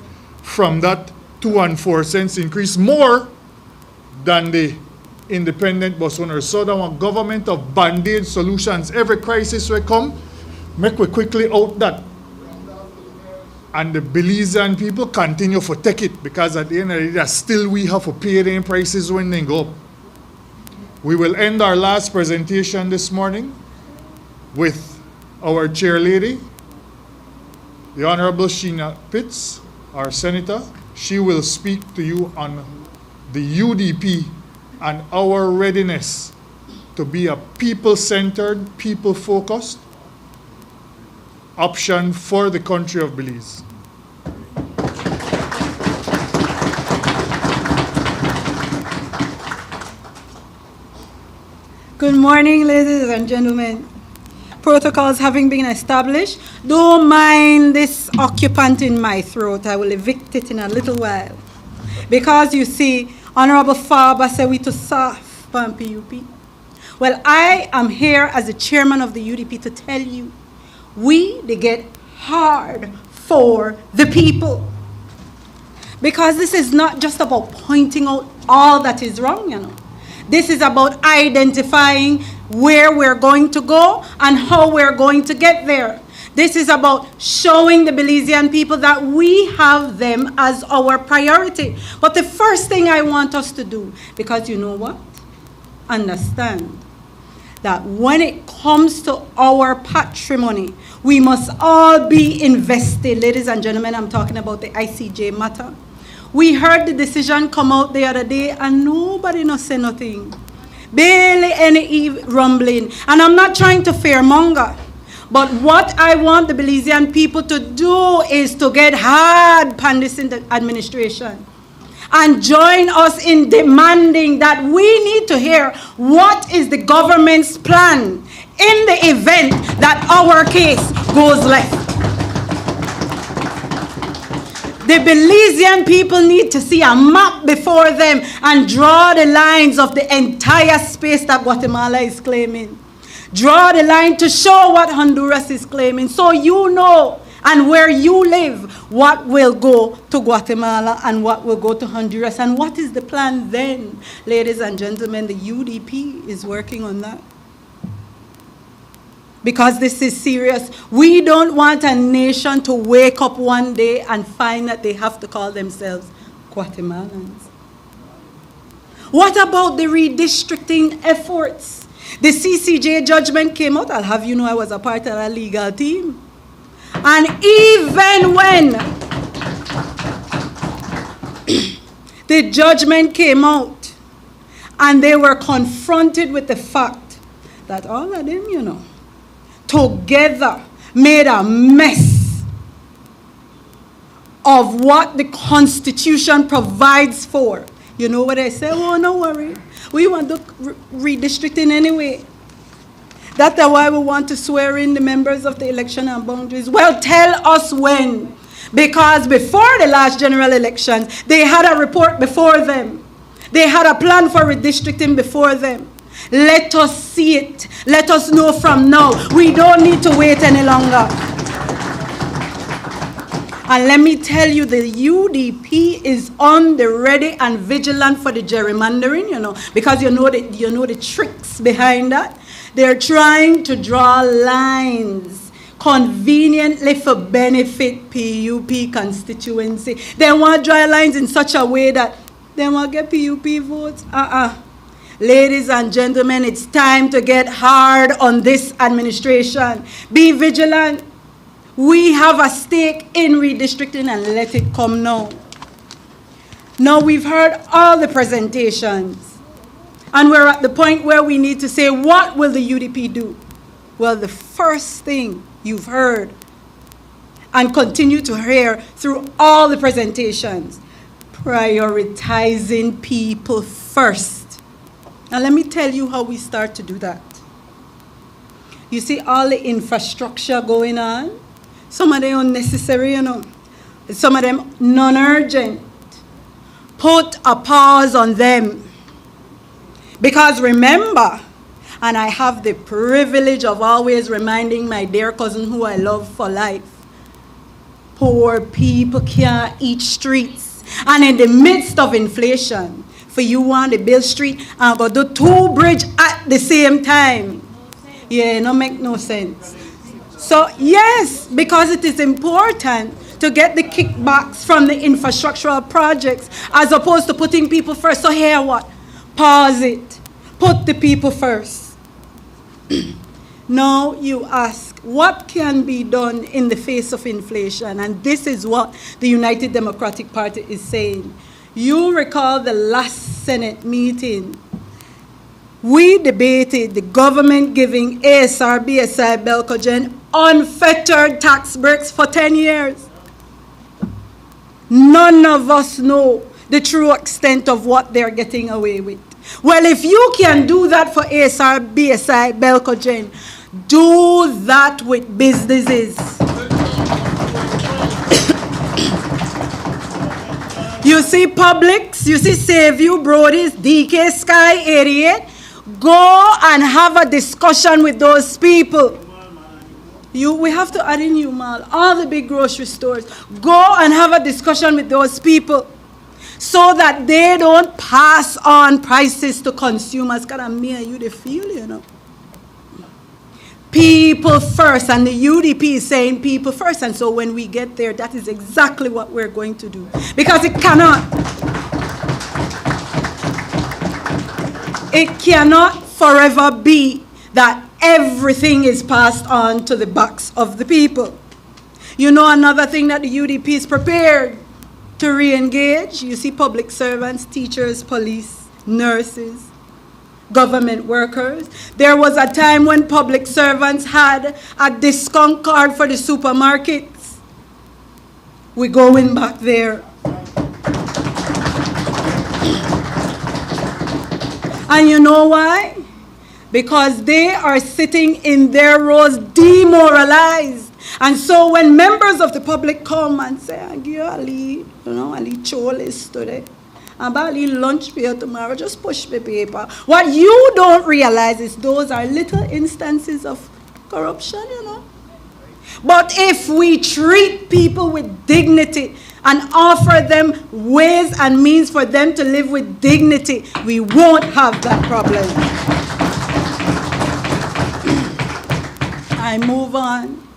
from that 2 and 4 cents increase more than the independent bus owners. So that one government of band-aid solutions, every crisis will come, make we quickly out that. And the Belizean people continue to take it, because at the end of the day, still we have to pay their prices when they go up. We will end our last presentation this morning with our chair lady, the Honorable Sheena Pitts, our senator. She will speak to you on the UDP and our readiness to be a people-centered, people-focused option for the country of Belize. Good morning, ladies and gentlemen. Protocols having been established, don't mind this occupant in my throat. I will evict it in a little while. Because you see, Honorable Farber said we to soft pan PUP. Well, I am here as the chairman of the UDP to tell you, they get hard for the people. Because this is not just about pointing out all that is wrong, you know. This is about identifying where we're going to go and how we're going to get there. This is about showing the Belizean people that we have them as our priority. But the first thing I want us to do, because you know what? Understand that when it comes to our patrimony, we must all be invested. Ladies and gentlemen, I'm talking about the ICJ matter. We heard the decision come out the other day and nobody no say nothing. Barely any rumbling. And I'm not trying to fearmonger. But what I want the Belizean people to do is to get hard upon this administration and join us in demanding that we need to hear what is the government's plan in the event that our case goes left. The Belizean people need to see a map before them and draw the lines of the entire space that Guatemala is claiming. Draw the line to show what Honduras is claiming, so you know, and where you live, what will go to Guatemala and what will go to Honduras, and what is the plan then. Ladies and gentlemen, the UDP is working on that. Because this is serious. We don't want a nation to wake up one day and find that they have to call themselves Guatemalans. What about the redistricting efforts? The CCJ judgment came out. I'll have you know I was a part of a legal team. And even when the judgment came out and they were confronted with the fact that all of them, you know, together made a mess of what the Constitution provides for. You know what I say? Oh, no worry. We want to redistricting anyway. That's why we want to swear in the members of the election and boundaries. Well, tell us when. Because before the last general elections, they had a report before them. They had a plan for redistricting before them. Let us see it. Let us know from now. We don't need to wait any longer. And let me tell you, the UDP is on the ready and vigilant for the gerrymandering, you know, because you know the tricks behind that. They're trying to draw lines conveniently for benefit PUP constituency. They want to draw lines in such a way that they want to get PUP votes. Ladies and gentlemen, it's time to get hard on this administration. Be vigilant. We have a stake in redistricting and let it come now. Now we've heard all the presentations and we're at the point where we need to say, what will the UDP do? Well, the first thing you've heard and continue to hear through all the presentations, prioritizing people first. Now let me tell you how we start to do that. You see all the infrastructure going on? Some of them unnecessary, you know. Some of them non-urgent. Put a pause on them. Because remember, and I have the privilege of always reminding my dear cousin who I love for life, poor people can't eat streets. And in the midst of inflation, for you want to build street and go do 2 bridges at the same time. Yeah, no make no sense. So yes, because it is important to get the kickbacks from the infrastructural projects as opposed to putting people first. So here what? Pause it. put the people first. Now you ask, what can be done in the face of inflation? And this is what the United Democratic Party is saying. You recall the last Senate meeting. We debated the government giving ASR, BSI, Belcogen unfettered tax breaks for 10 years. None of us know the true extent of what they're getting away with. Well, if you can do that for ASR, BSI, Belcogen, do that with businesses. You see Publix, you see Saveview, Brody's, DK, Sky, 88. Go and have a discussion with those people. We have to add in you, Mal, all the big grocery stores. Go and have a discussion with those people so that they don't pass on prices to consumers. Because me and you, they feel, you know. People first, and the UDP is saying people first. And so when we get there, that is exactly what we're going to do. Because it cannot forever be that everything is passed on to the backs of the people. You know another thing that the UDP is prepared to re-engage? You see public servants, teachers, police, nurses, government workers. There was a time when public servants had a discount card for the supermarkets. We're going back there. And you know why? Because they are sitting in their roles demoralized. And so when members of the public come and say, I lead cholis today, and I lead lunch here tomorrow, just push the paper. What you don't realize is those are little instances of corruption, you know. But if we treat people with dignity and offer them ways and means for them to live with dignity, we won't have that problem. I move on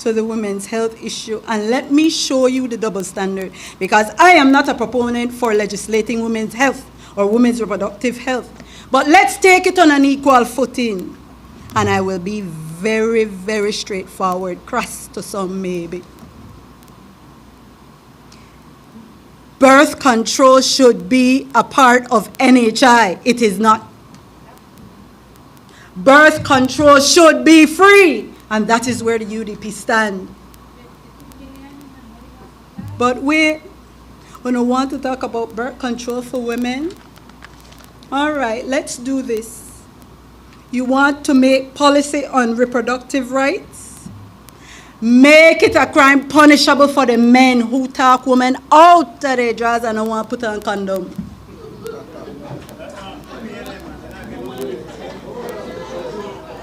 to the women's health issue, and let me show you the double standard, because I am not a proponent for legislating women's health or women's reproductive health. But let's take it on an equal footing, and I will be very, very straightforward, crass to some maybe. Birth control should be a part of NHI. It is not. Birth control should be free, and that is where the UDP stand. But we don't want to talk about birth control for women. All right, let's do this. You want to make policy on reproductive rights? Make it a crime punishable for the men who talk women out of their drawers and don't want to put on condom.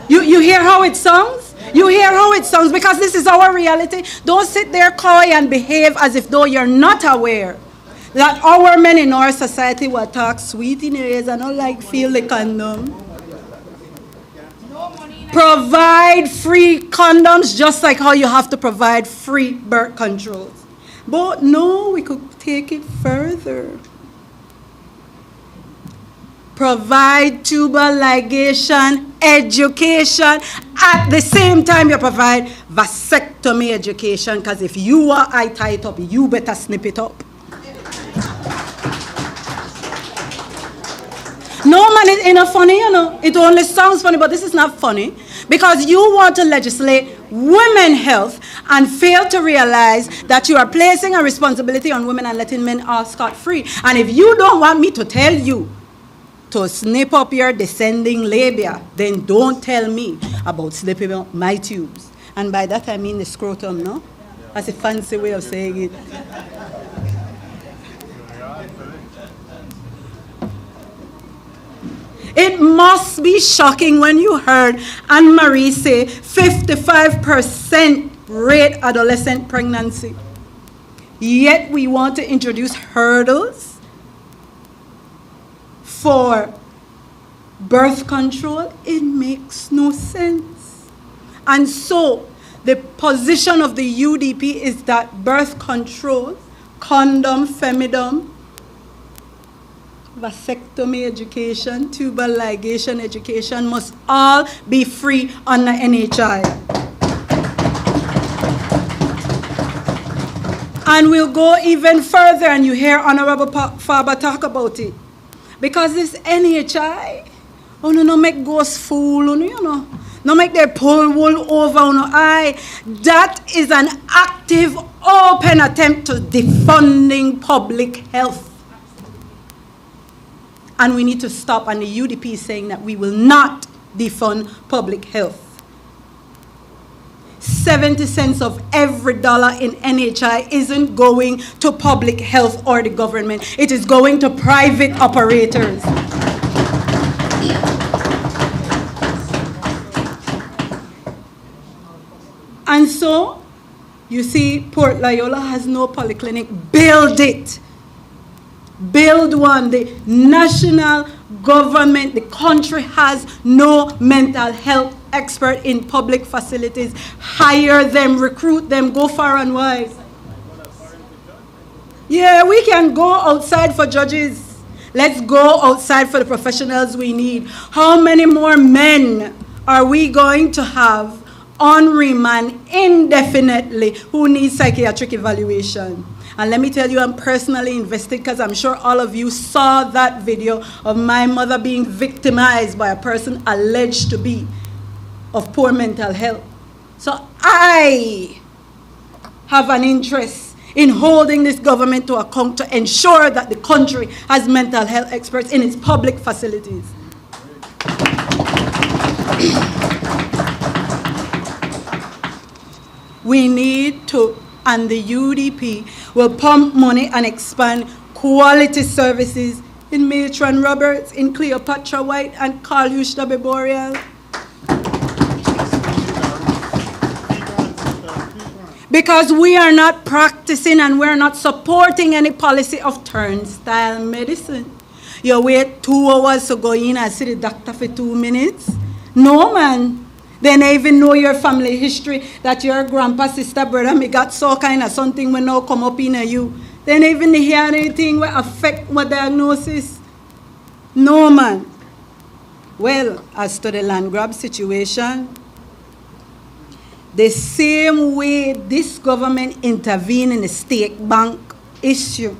You hear how it sounds? You hear how it sounds? Because this is our reality. Don't sit there coy and behave as if though you're not aware that our men in our society will talk sweet in your ears and not like feel the condom. Provide free condoms just like how you have to provide free birth controls. But no, we could take it further. Provide tubal ligation education. At the same time, you provide vasectomy education, because if you are eye tied up, you better snip it up. No, man, it's not funny, you know. It only sounds funny, but this is not funny. Because you want to legislate women's health and fail to realize that you are placing a responsibility on women and letting men off scot-free. And if you don't want me to tell you to snip up your descending labia, then don't tell me about slipping up my tubes. And by that I mean the scrotum, no? That's a fancy way of saying it. It must be shocking when you heard Anne-Marie say 55% rate adolescent pregnancy. Yet we want to introduce hurdles for birth control. It makes no sense. And so the position of the UDP is that birth control, condom, femidom, vasectomy education, tubal ligation education must all be free under NHI. And we'll go even further, and you hear Honorable Faber talk about it. Because this NHI, no make ghost fool, no make their pull wool over eye. That is an active, open attempt to defunding public health. And we need to stop, and the UDP is saying that we will not defund public health. 70 cents of every dollar in NHI isn't going to public health or the government. It is going to private operators. And so, you see, Port Loyola has no polyclinic. Build it. Build one. The national government, the country has no mental health expert in public facilities. Hire them, recruit them, go far and wide. Yeah, we can go outside for judges. Let's go outside for the professionals we need. How many more men are we going to have on remand indefinitely who need psychiatric evaluation? And let me tell you, I'm personally invested because I'm sure all of you saw that video of my mother being victimized by a person alleged to be of poor mental health. So I have an interest in holding this government to account to ensure that the country has mental health experts in its public facilities. We need to, and the UDP will pump money and expand quality services in Matron Roberts, in Cleopatra White, and Carl Hushta Memorial. Because we are not practicing and we're not supporting any policy of turnstile medicine. You wait 2 hours to go in and see the doctor for 2 minutes. No, man. They don't even know your family history, that your grandpa, sister, brother, me got so kind of something when now come up in you. They don't even hear anything will affect my diagnosis. No, man. Well, as to the land grab situation, the same way this government intervened in the state bank issue,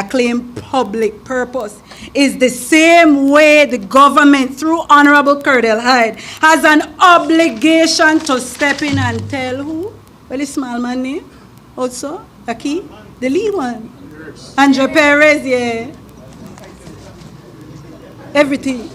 claim public purpose, is the same way the government, through Honorable Curdell Hyde, has an obligation to step in and tell who? Well, the small man name also, Aki, the lead one. Andre Perez, yeah. Everything.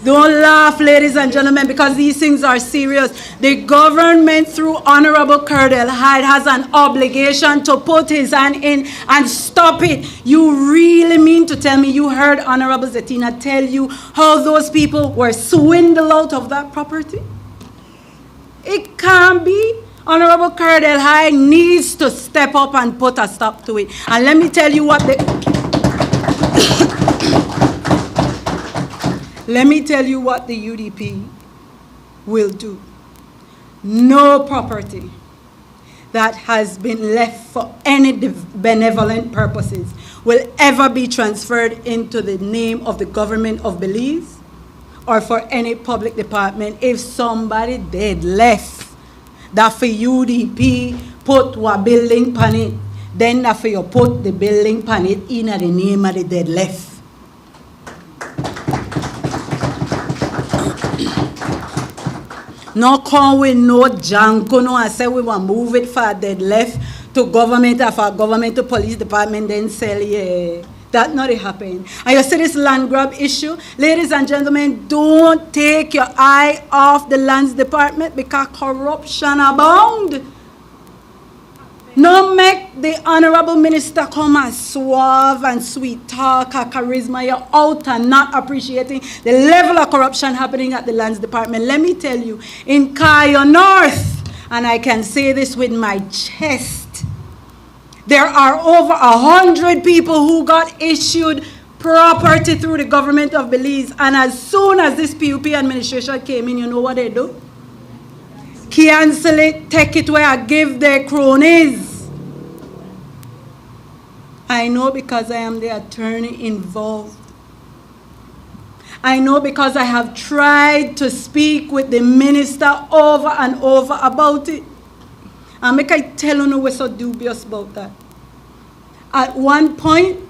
Don't laugh, ladies and gentlemen, because these things are serious. The government, through Honorable Curdell Hyde, has an obligation to put his hand in and stop it. You really mean to tell me you heard Honorable Zetina tell you how those people were swindled out of that property? It can't be. Honorable Curdell Hyde needs to step up and put a stop to it. And let me tell you what Let me tell you what the UDP will do. No property that has been left for any benevolent purposes will ever be transferred into the name of the government of Belize or for any public department. If somebody dead left, that for UDP put a building pan it, then that for you put the building pan it in the name of the dead left. No come with no janko, no, I say we want to move it for dead left to government or for government to police department, then sell, yeah. That not happen. And you see this land grab issue? Ladies and gentlemen, don't take your eye off the lands department because corruption abound. No make the honorable minister come as suave and sweet talk, charisma. You're out and not appreciating the level of corruption happening at the lands department. Let me tell you, in Kayo North, and I can say this with my chest, there are over 100 people who got issued property through the government of Belize. And as soon as this PUP administration came in, you know what they do? Cancel it, take it where I give their cronies. I know because I am the attorney involved. I know because I have tried to speak with the minister over and over about it. And make I tell you, we're so dubious about that. At one point,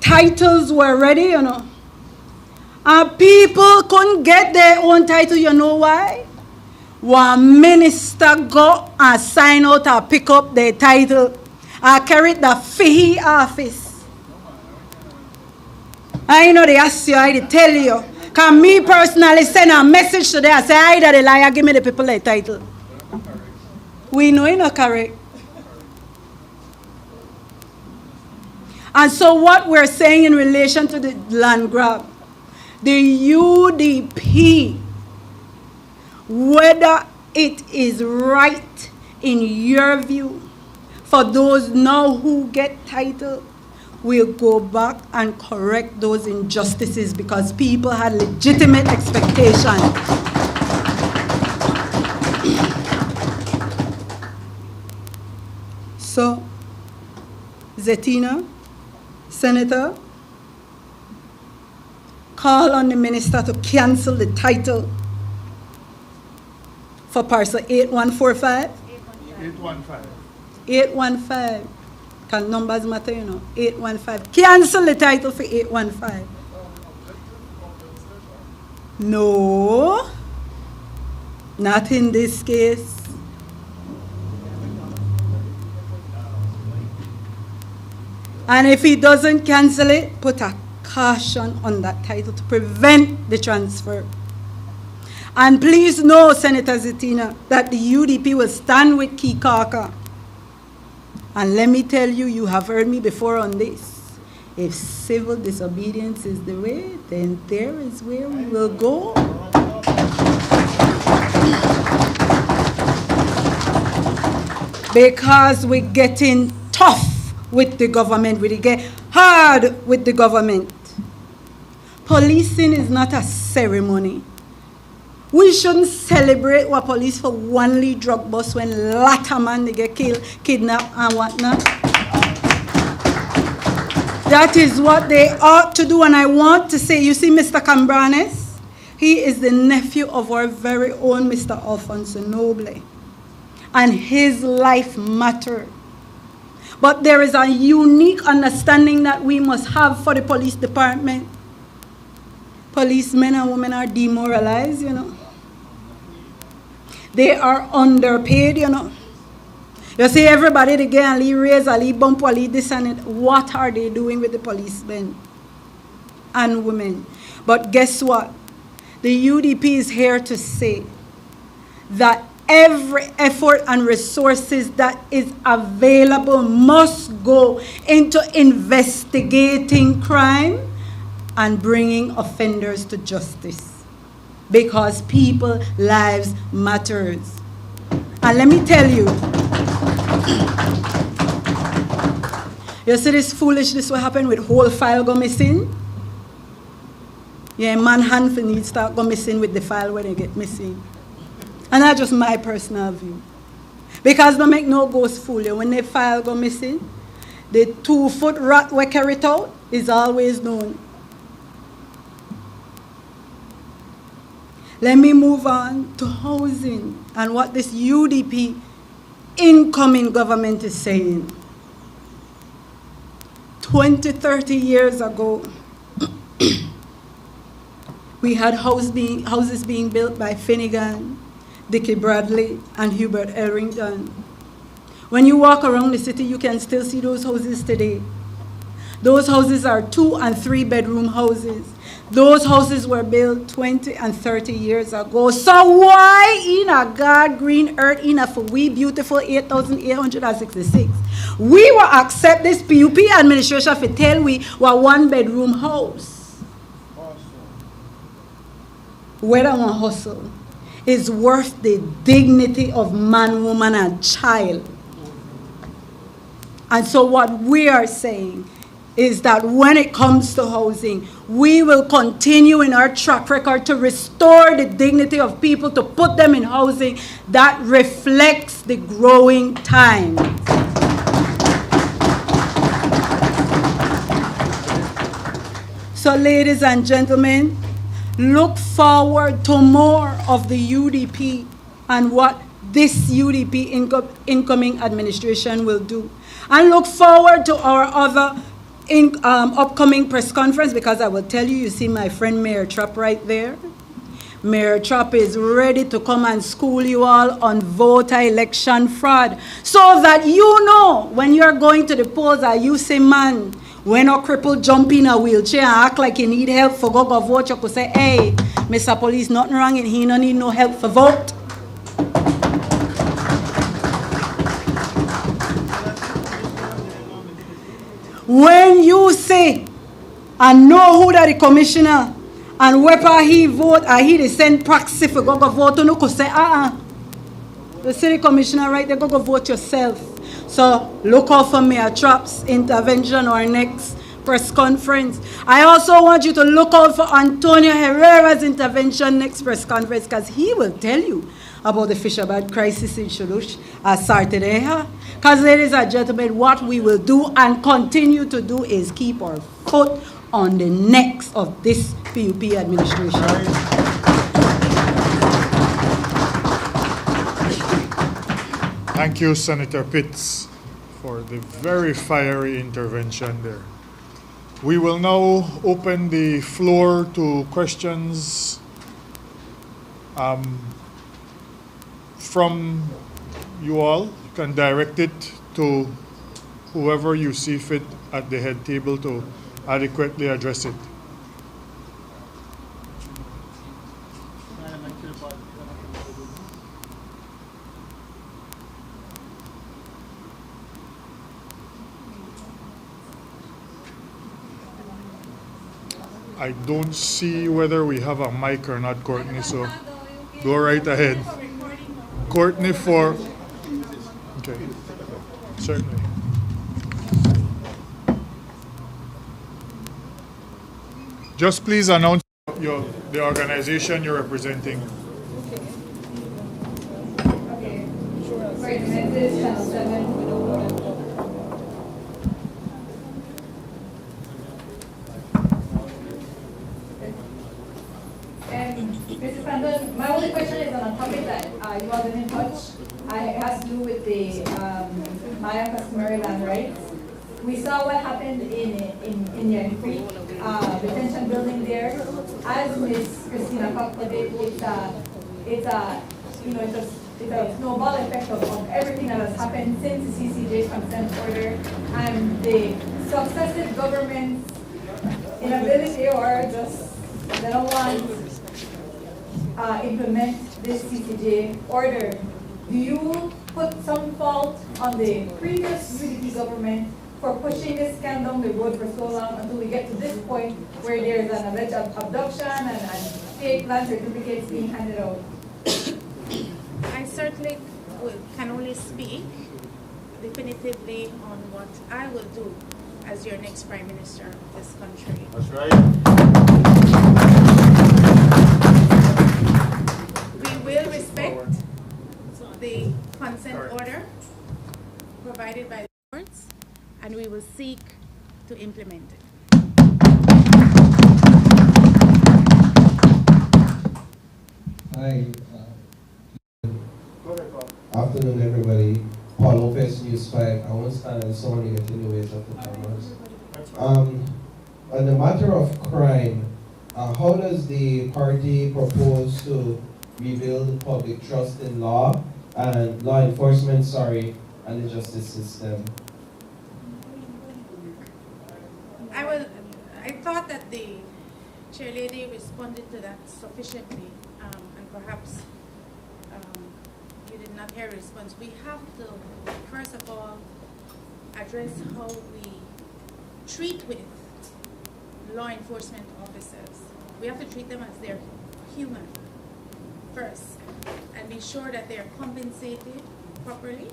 titles were ready, you know. And people couldn't get their own title, you know why? One minister go and sign out and pick up their title and carry the fee office. I know they ask you, I tell you. Can me personally send a message to them and say, either the liar, give me the people their title. We know it's not correct. And so what we're saying in relation to the land grab, the UDP, whether it is right in your view for those now who get title, we'll go back and correct those injustices because people had legitimate expectations. So, Zetina, Senator, call on the minister to cancel the title for parcel 8145. 815. 815. Can numbers matter, you know? 815. Cancel the title for 815. No, not in this case. And if he doesn't cancel it, put a caution on that title to prevent the transfer. And please know, Senator Zetina, that the UDP will stand with Kikaka. And let me tell you, you have heard me before on this. If civil disobedience is the way, then there is where we will go. Because we're getting tough with the government, we get hard with the government. Policing is not a ceremony. We shouldn't celebrate what police for one lead drug bust when lot of man they get killed, kidnapped and whatnot. That is what they ought to do. And I want to say, you see Mr. Cambranes, he is the nephew of our very own Mr. Alfonso Noble. And his life mattered. But there is a unique understanding that we must have for the police department. Policemen and women are demoralized, you know. They are underpaid, you know. You see everybody, they get a little raise, a little bump, a little this and it. What are they doing with the policemen and women? But guess what? The UDP is here to say that every effort and resources that is available must go into investigating crime and bringing offenders to justice, because people's lives matters. And let me tell you, you see this foolishness what happened with whole file go missing? Yeah, man hand for need start go missing with the file when they get missing. And that's just my personal view. Because don't make no ghost fool you. When the file go missing, the 2-foot rat we carry it out is always known. Let me move on to housing and what this UDP incoming government is saying. 20, 30 years ago, we had houses being built by Finnegan, Dickie Bradley, and Hubert Elrington. When you walk around the city, you can still see those houses today. Those houses are 2- and 3-bedroom houses. Those houses were built 20 and 30 years ago. So why in a God green earth in a for we beautiful 8,866? We will accept this PUP administration for tell we were 1-bedroom house. Whether one hustle is worth the dignity of man, woman, and child. And so what we are saying is that when it comes to housing, we will continue in our track record to restore the dignity of people, to put them in housing that reflects the growing times. So, ladies and gentlemen, look forward to more of the UDP and what this UDP incoming administration will do. And look forward to our other upcoming press conference, because I will tell you, you see my friend Mayor Trapp right there. Mayor Trapp is ready to come and school you all on voter election fraud, so that you know when you're going to the polls and you say, man, when a cripple jump in a wheelchair and act like he need help for go vote, you could say, hey, Mr. Police, nothing wrong and he no need no help for vote. When you say, and know who that the commissioner, and whether he vote or he send proxy for go vote, you could say, the city commissioner right there, go vote yourself. So look out for Mayor Trapp's intervention or next press conference. I also want you to look out for Antonio Herrera's intervention next press conference, because he will tell you about the Fisherbird crisis in Shulush Sartedeha. Because, ladies and gentlemen, what we will do and continue to do is keep our foot on the necks of this PUP administration. Thank you, Senator Pitts, for the very fiery intervention there. We will now open the floor to questions from you all. You can direct it to whoever you see fit at the head table to adequately address it. I don't see whether we have a mic or not, Courtney, so go right ahead. Courtney for... Okay, certainly. Just please announce the organization you're representing. Okay, right, Message Channel 7. Mr. Sandon, my only question is on a topic that you all didn't touch. It has to do with the Maya customary land rights. We saw what happened in Yan Creek, detention building there. As Ms. Christina Cox put it, it's a snowball effect of everything that has happened since the CCJ consent order and the successive government's inability or just they don't want implement this CCJ order. Do you put some fault on the previous UDP government for pushing this scam down the road for so long until we get to this point where there's an alleged abduction and fake land certificates being handed out? I certainly can only speak definitively on what I will do as your next Prime Minister of this country. That's right. We will respect the consent order provided by the courts, and we will seek to implement it. Hi. Afternoon, everybody. Paul Lopez, News 5. I won't stand and someone to get in the ways of the cameras. On the matter of crime, how does the party propose to rebuild public trust in law and law enforcement, and the justice system? I thought that the chairlady responded to that sufficiently, and perhaps you did not hear a response. We have to, first of all, address how we treat with law enforcement officers. We have to treat them as they're human first, and be sure that they're compensated properly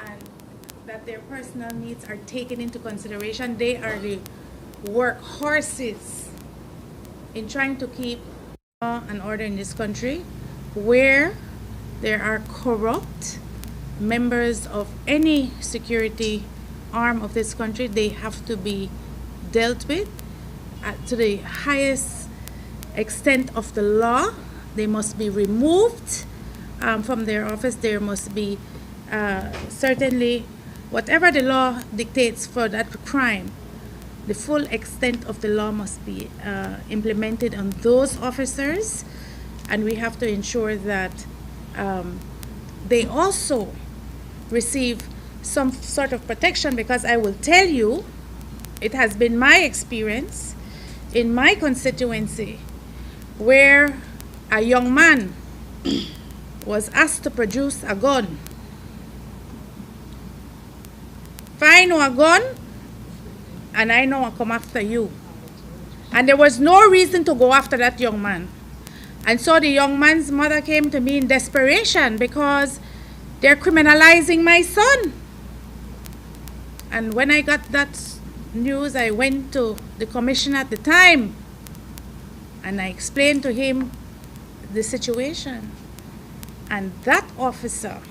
and that their personal needs are taken into consideration. They are the workhorses in trying to keep law and order in this country. Where there are corrupt members of any security arm of this country, they have to be dealt with. to the highest extent of the law. They must be removed from their office. There must be certainly whatever the law dictates for that crime. The full extent of the law must be implemented on those officers, and we have to ensure that they also receive some sort of protection, because I will tell you, it has been my experience in my constituency where a young man was asked to produce a gun. If I know a gun, and I know I come after you. And there was no reason to go after that young man. And so the young man's mother came to me in desperation because they're criminalizing my son. And when I got that news, I went to the commissioner at the time and I explained to him the situation. And that officer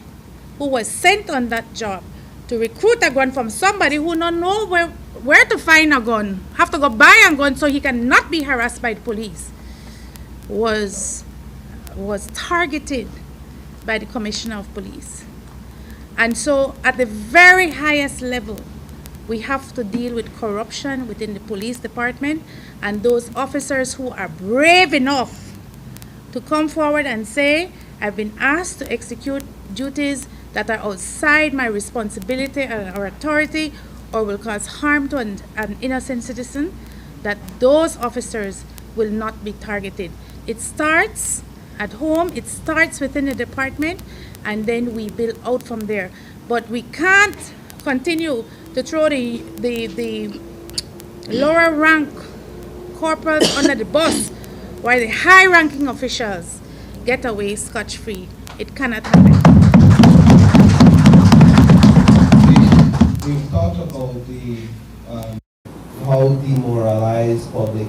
who was sent on that job to recruit a gun from somebody who don't know where to find a gun, have to go buy a gun so he cannot be harassed by the police, was targeted by the commissioner of police. And so at the very highest level, we have to deal with corruption within the police department, and those officers who are brave enough to come forward and say, I've been asked to execute duties that are outside my responsibility or authority or will cause harm to an innocent citizen, that those officers will not be targeted. It starts at home, it starts within the department, and then we build out from there. But we can't continue to throw the lower rank corporals under the bus while the high ranking officials get away scotch-free. It cannot happen. We've talked about how demoralized public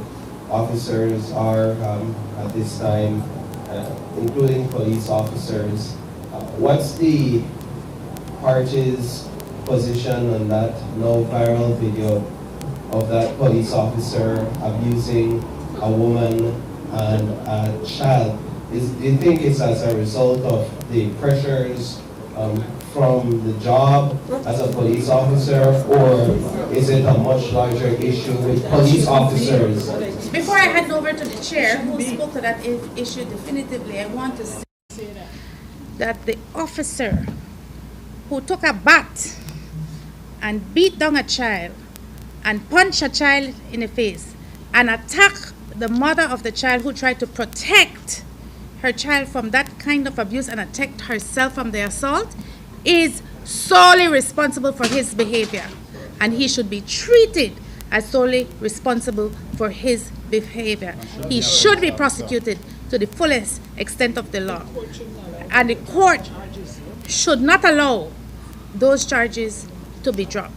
officers are at this time, including police officers. What's the party's position on that now viral video of that police officer abusing a woman and a child? Do you think it's as a result of the pressures from the job as a police officer, or is it a much larger issue with police officers? Before I hand over to the chair who spoke to that issue definitively, I want to say that the officer who took a bat and beat down a child and punched a child in the face and attacked the mother of the child who tried to protect her child from that kind of abuse and attacked herself from the assault is solely responsible for his behavior, and he should be treated as solely responsible for his behavior. He should be prosecuted to the fullest extent of the law, and the court should not allow those charges to be dropped.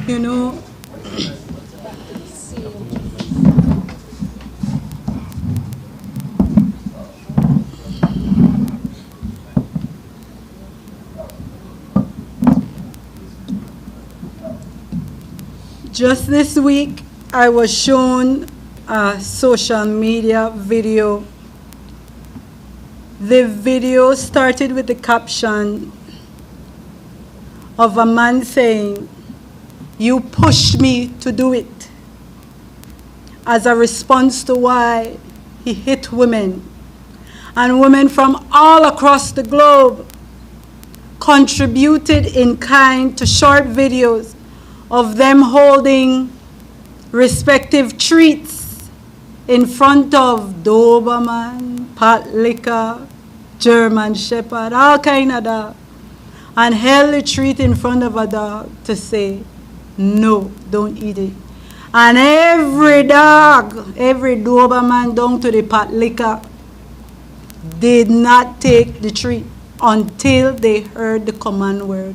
You know, just this week, I was shown a social media video. The video started with the caption of a man saying, "You pushed me to do it," as a response to why he hit women. And women from all across the globe contributed in kind to short videos of them holding respective treats in front of Doberman, pot liquor, German Shepherd, all kind of dog, and held the treat in front of a dog to say, "No, don't eat it." And every dog, every Doberman down to the pot liquor did not take the treat until they heard the command word,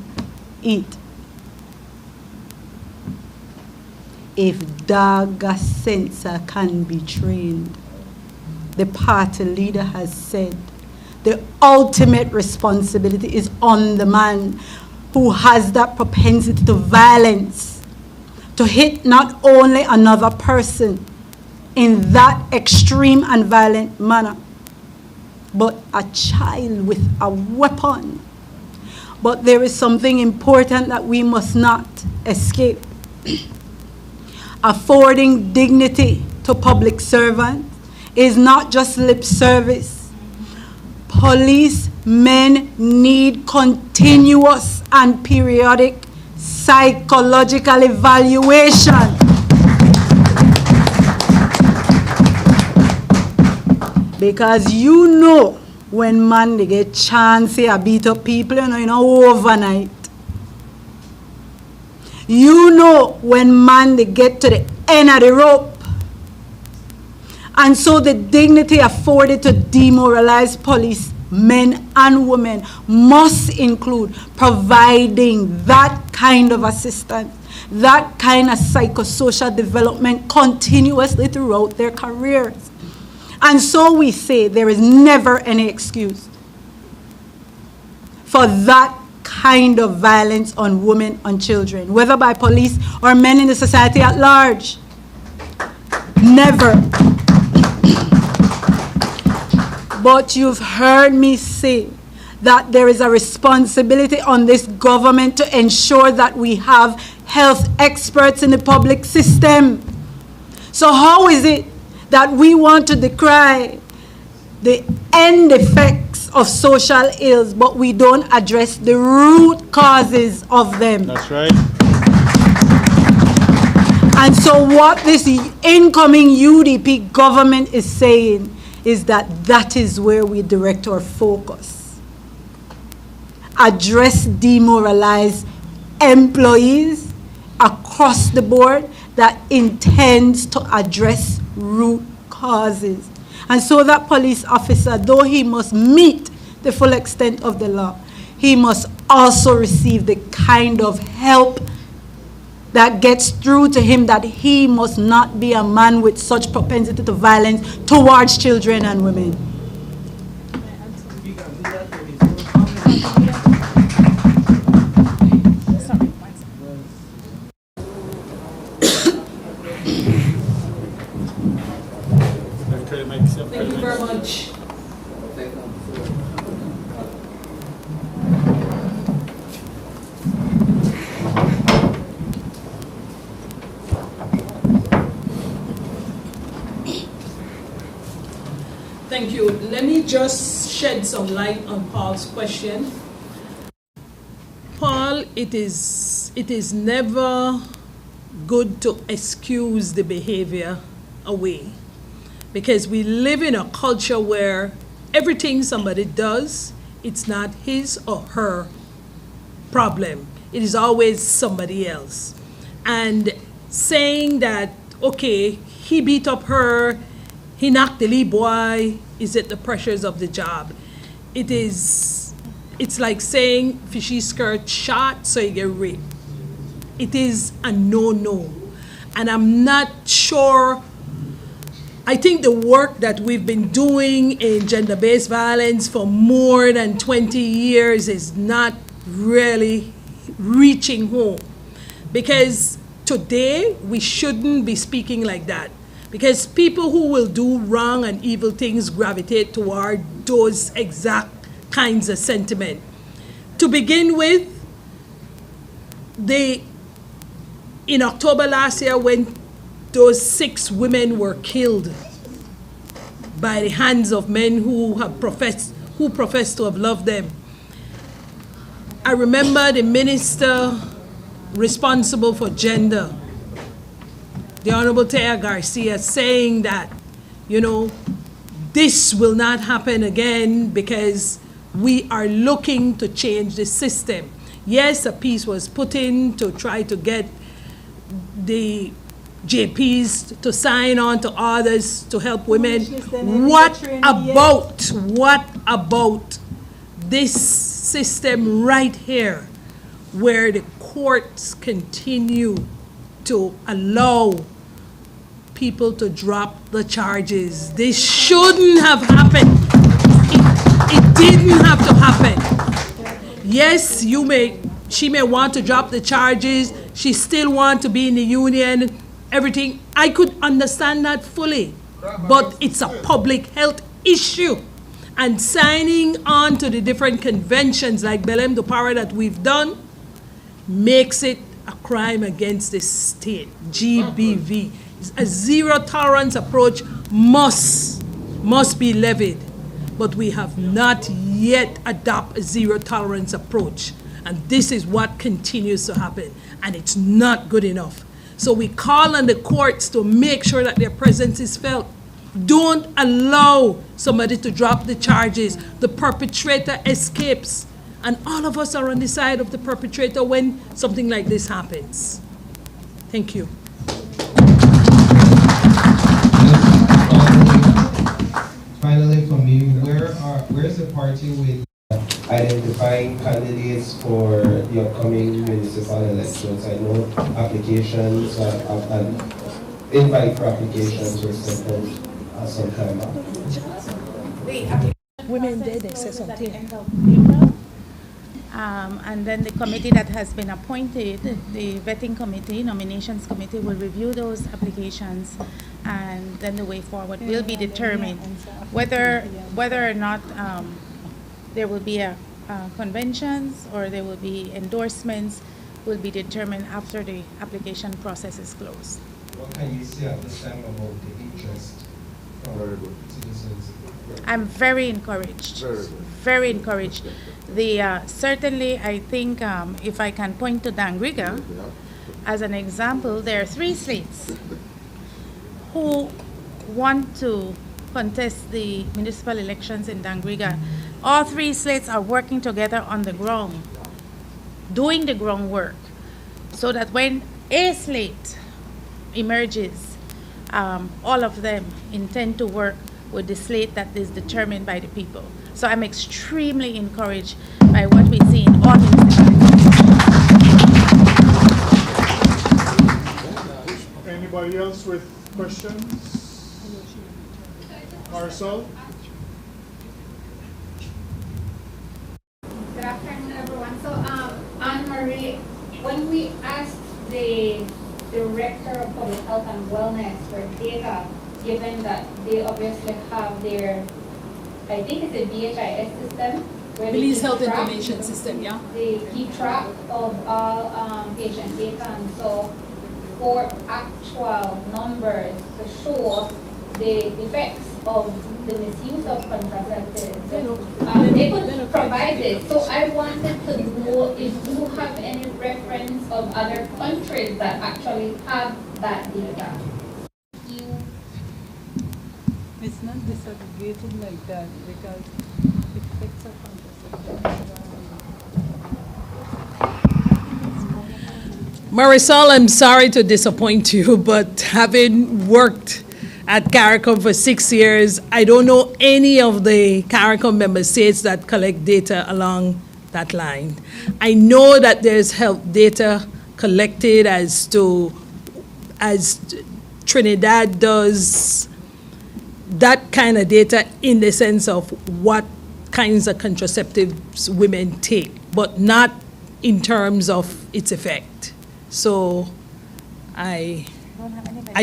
eat. If dog sensor can be trained, the party leader has said the ultimate responsibility is on the man who has that propensity to violence, to hit not only another person in that extreme and violent manner, but a child with a weapon. But there is something important that we must not escape. Affording dignity to public servants is not just lip service. Policemen need continuous and periodic psychological evaluation. Because you know when man they get chance to beat up people, you know, overnight. You know when man they get to the end of the rope. And so the dignity afforded to demoralized police men and women must include providing that kind of assistance, that kind of psychosocial development continuously throughout their careers. And so we say there is never any excuse for that kind of violence on women and children, whether by police or men in the society at large. Never. But you've heard me say that there is a responsibility on this government to ensure that we have health experts in the public system. So how is it that we want to decry the end effects of social ills, but we don't address the root causes of them? That's right. And so what this incoming UDP government is saying is that that is where we direct our focus. Address demoralized employees across the board that intends to address root causes. And so that police officer, though he must meet the full extent of the law, he must also receive the kind of help that gets through to him that he must not be a man with such propensity to violence towards children and women. Thank you very much. Thank you. Let me just shed some light on Paul's question. Paul, it is never good to excuse the behavior away, because we live in a culture where everything somebody does, it's not his or her problem. It is always somebody else. And saying that, okay, he beat up her, he knocked the little boy, is it the pressures of the job? It's like saying fishy skirt shot, so you get raped. It is a no-no. And I'm not sure, I think the work that we've been doing in gender-based violence for more than 20 years is not really reaching home. Because today, we shouldn't be speaking like that. Because people who will do wrong and evil things gravitate toward those exact kinds of sentiment. To begin with, in October last year, when those 6 women were killed by the hands of men who profess to have loved them, I remember the minister responsible for gender, the Honorable Taya Garcia, saying that, this will not happen again because we are looking to change the system. Yes, a piece was put in to try to get the JPs to sign on to others to help women. What about this system right here where the courts continue to allow people to drop the charges? This shouldn't have happened. It didn't have to happen. Yes, she may want to drop the charges, she still want to be in the union, everything. I could understand that fully, but it's a public health issue. And signing on to the different conventions like Belém do Pará that we've done makes it a crime against the state, GBV. A zero tolerance approach must be levied, but we have not yet adopted a zero tolerance approach. And this is what continues to happen, and it's not good enough. So we call on the courts to make sure that their presence is felt. Don't allow somebody to drop the charges. The perpetrator escapes, and all of us are on the side of the perpetrator when something like this happens. Thank you. Finally, for me, where's the party with identifying candidates for the upcoming municipal elections? I know applications and invite for applications were sent out some time back. Women did, they said something. And then the committee that has been appointed, the vetting committee, nominations committee, will review those applications, and then the way forward will be determined. Whether or not there will be a conventions or there will be endorsements will be determined after the application process is closed. What can you say at this time about the interest from citizens? I'm very encouraged. Very encouraged. Certainly, I think if I can point to Dangriga as an example, there are 3 slates who want to contest the municipal elections in Dangriga. All 3 slates are working together on the ground, doing the groundwork, so that when a slate emerges, all of them intend to work with the slate that is determined by the people. So I'm extremely encouraged by what we see in all municipalities. Anybody else with questions? Marisol? Good afternoon, everyone. So, Anne-Marie, when we asked the Director of Public Health and Wellness for data, given that they obviously have their, I think it's a BHIS system. Belize Health Information System, yeah. They keep track of all patient data, and so for actual numbers to show the effects of the misuse of contraceptives, they could provide this. So I wanted to know if you have any reference of other countries that actually have that data. It's not disaggregated like that because effects of contraception. Marisol, I'm sorry to disappoint you, but having worked at CARICOM for 6 years, I don't know any of the CARICOM member states that collect data along that line. I know that there's health data collected as Trinidad does, that kind of data in the sense of what kinds of contraceptives women take, but not in terms of its effect. So I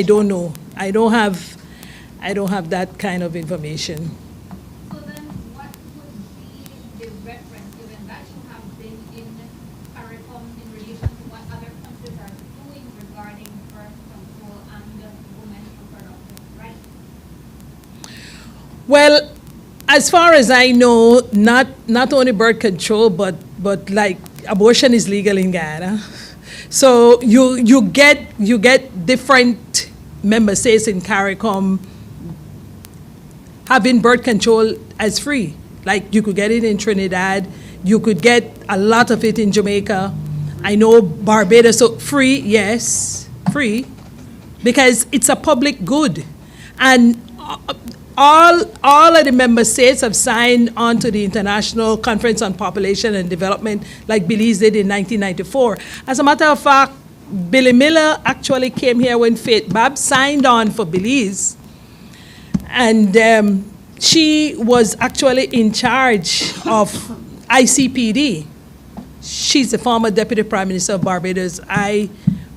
don't know. I don't have that kind of information. So then what would be the reference, given that you have been in CARICOM in relation to what other countries are doing regarding birth control and women's reproductive rights? Well, as far as I know, not only birth control, but like abortion is legal in Guyana. So you get different member states in CARICOM having birth control as free. Like you could get it in Trinidad, you could get a lot of it in Jamaica. I know Barbados, so free, yes, free, because it's a public good. And all of the member states have signed on to the International Conference on Population and Development, like Belize did in 1994. As a matter of fact, Billy Miller actually came here when Faith Bab signed on for Belize. And She was actually in charge of ICPD. She's the former Deputy Prime Minister of Barbados. I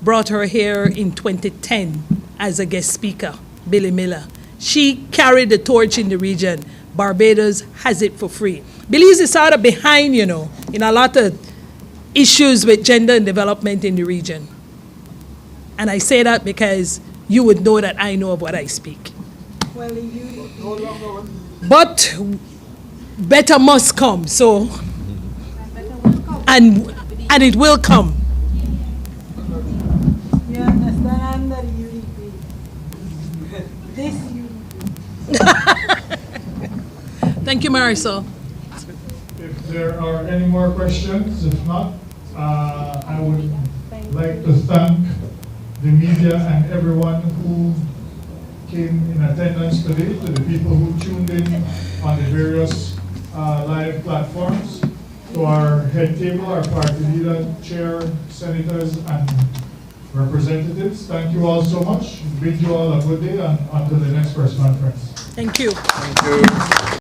brought her here in 2010 as a guest speaker, Billy Miller. She carried the torch in the region. Barbados has it for free. Belize is sort of behind, you know, in a lot of issues with gender and development in the region. And I say that because you would know that I know of what I speak. Well, you, But better must come, so, and it will come. you understand that UDP. This UDP. Thank you, Marisol. If there are any more questions, if not, I would like to thank the media and everyone who came in attendance today, to the people who tuned in on the various live platforms, to our head table, our party leader, chair, senators, and representatives. Thank you all so much. Bid you all a good day and until the next press conference. Thank you. Thank you.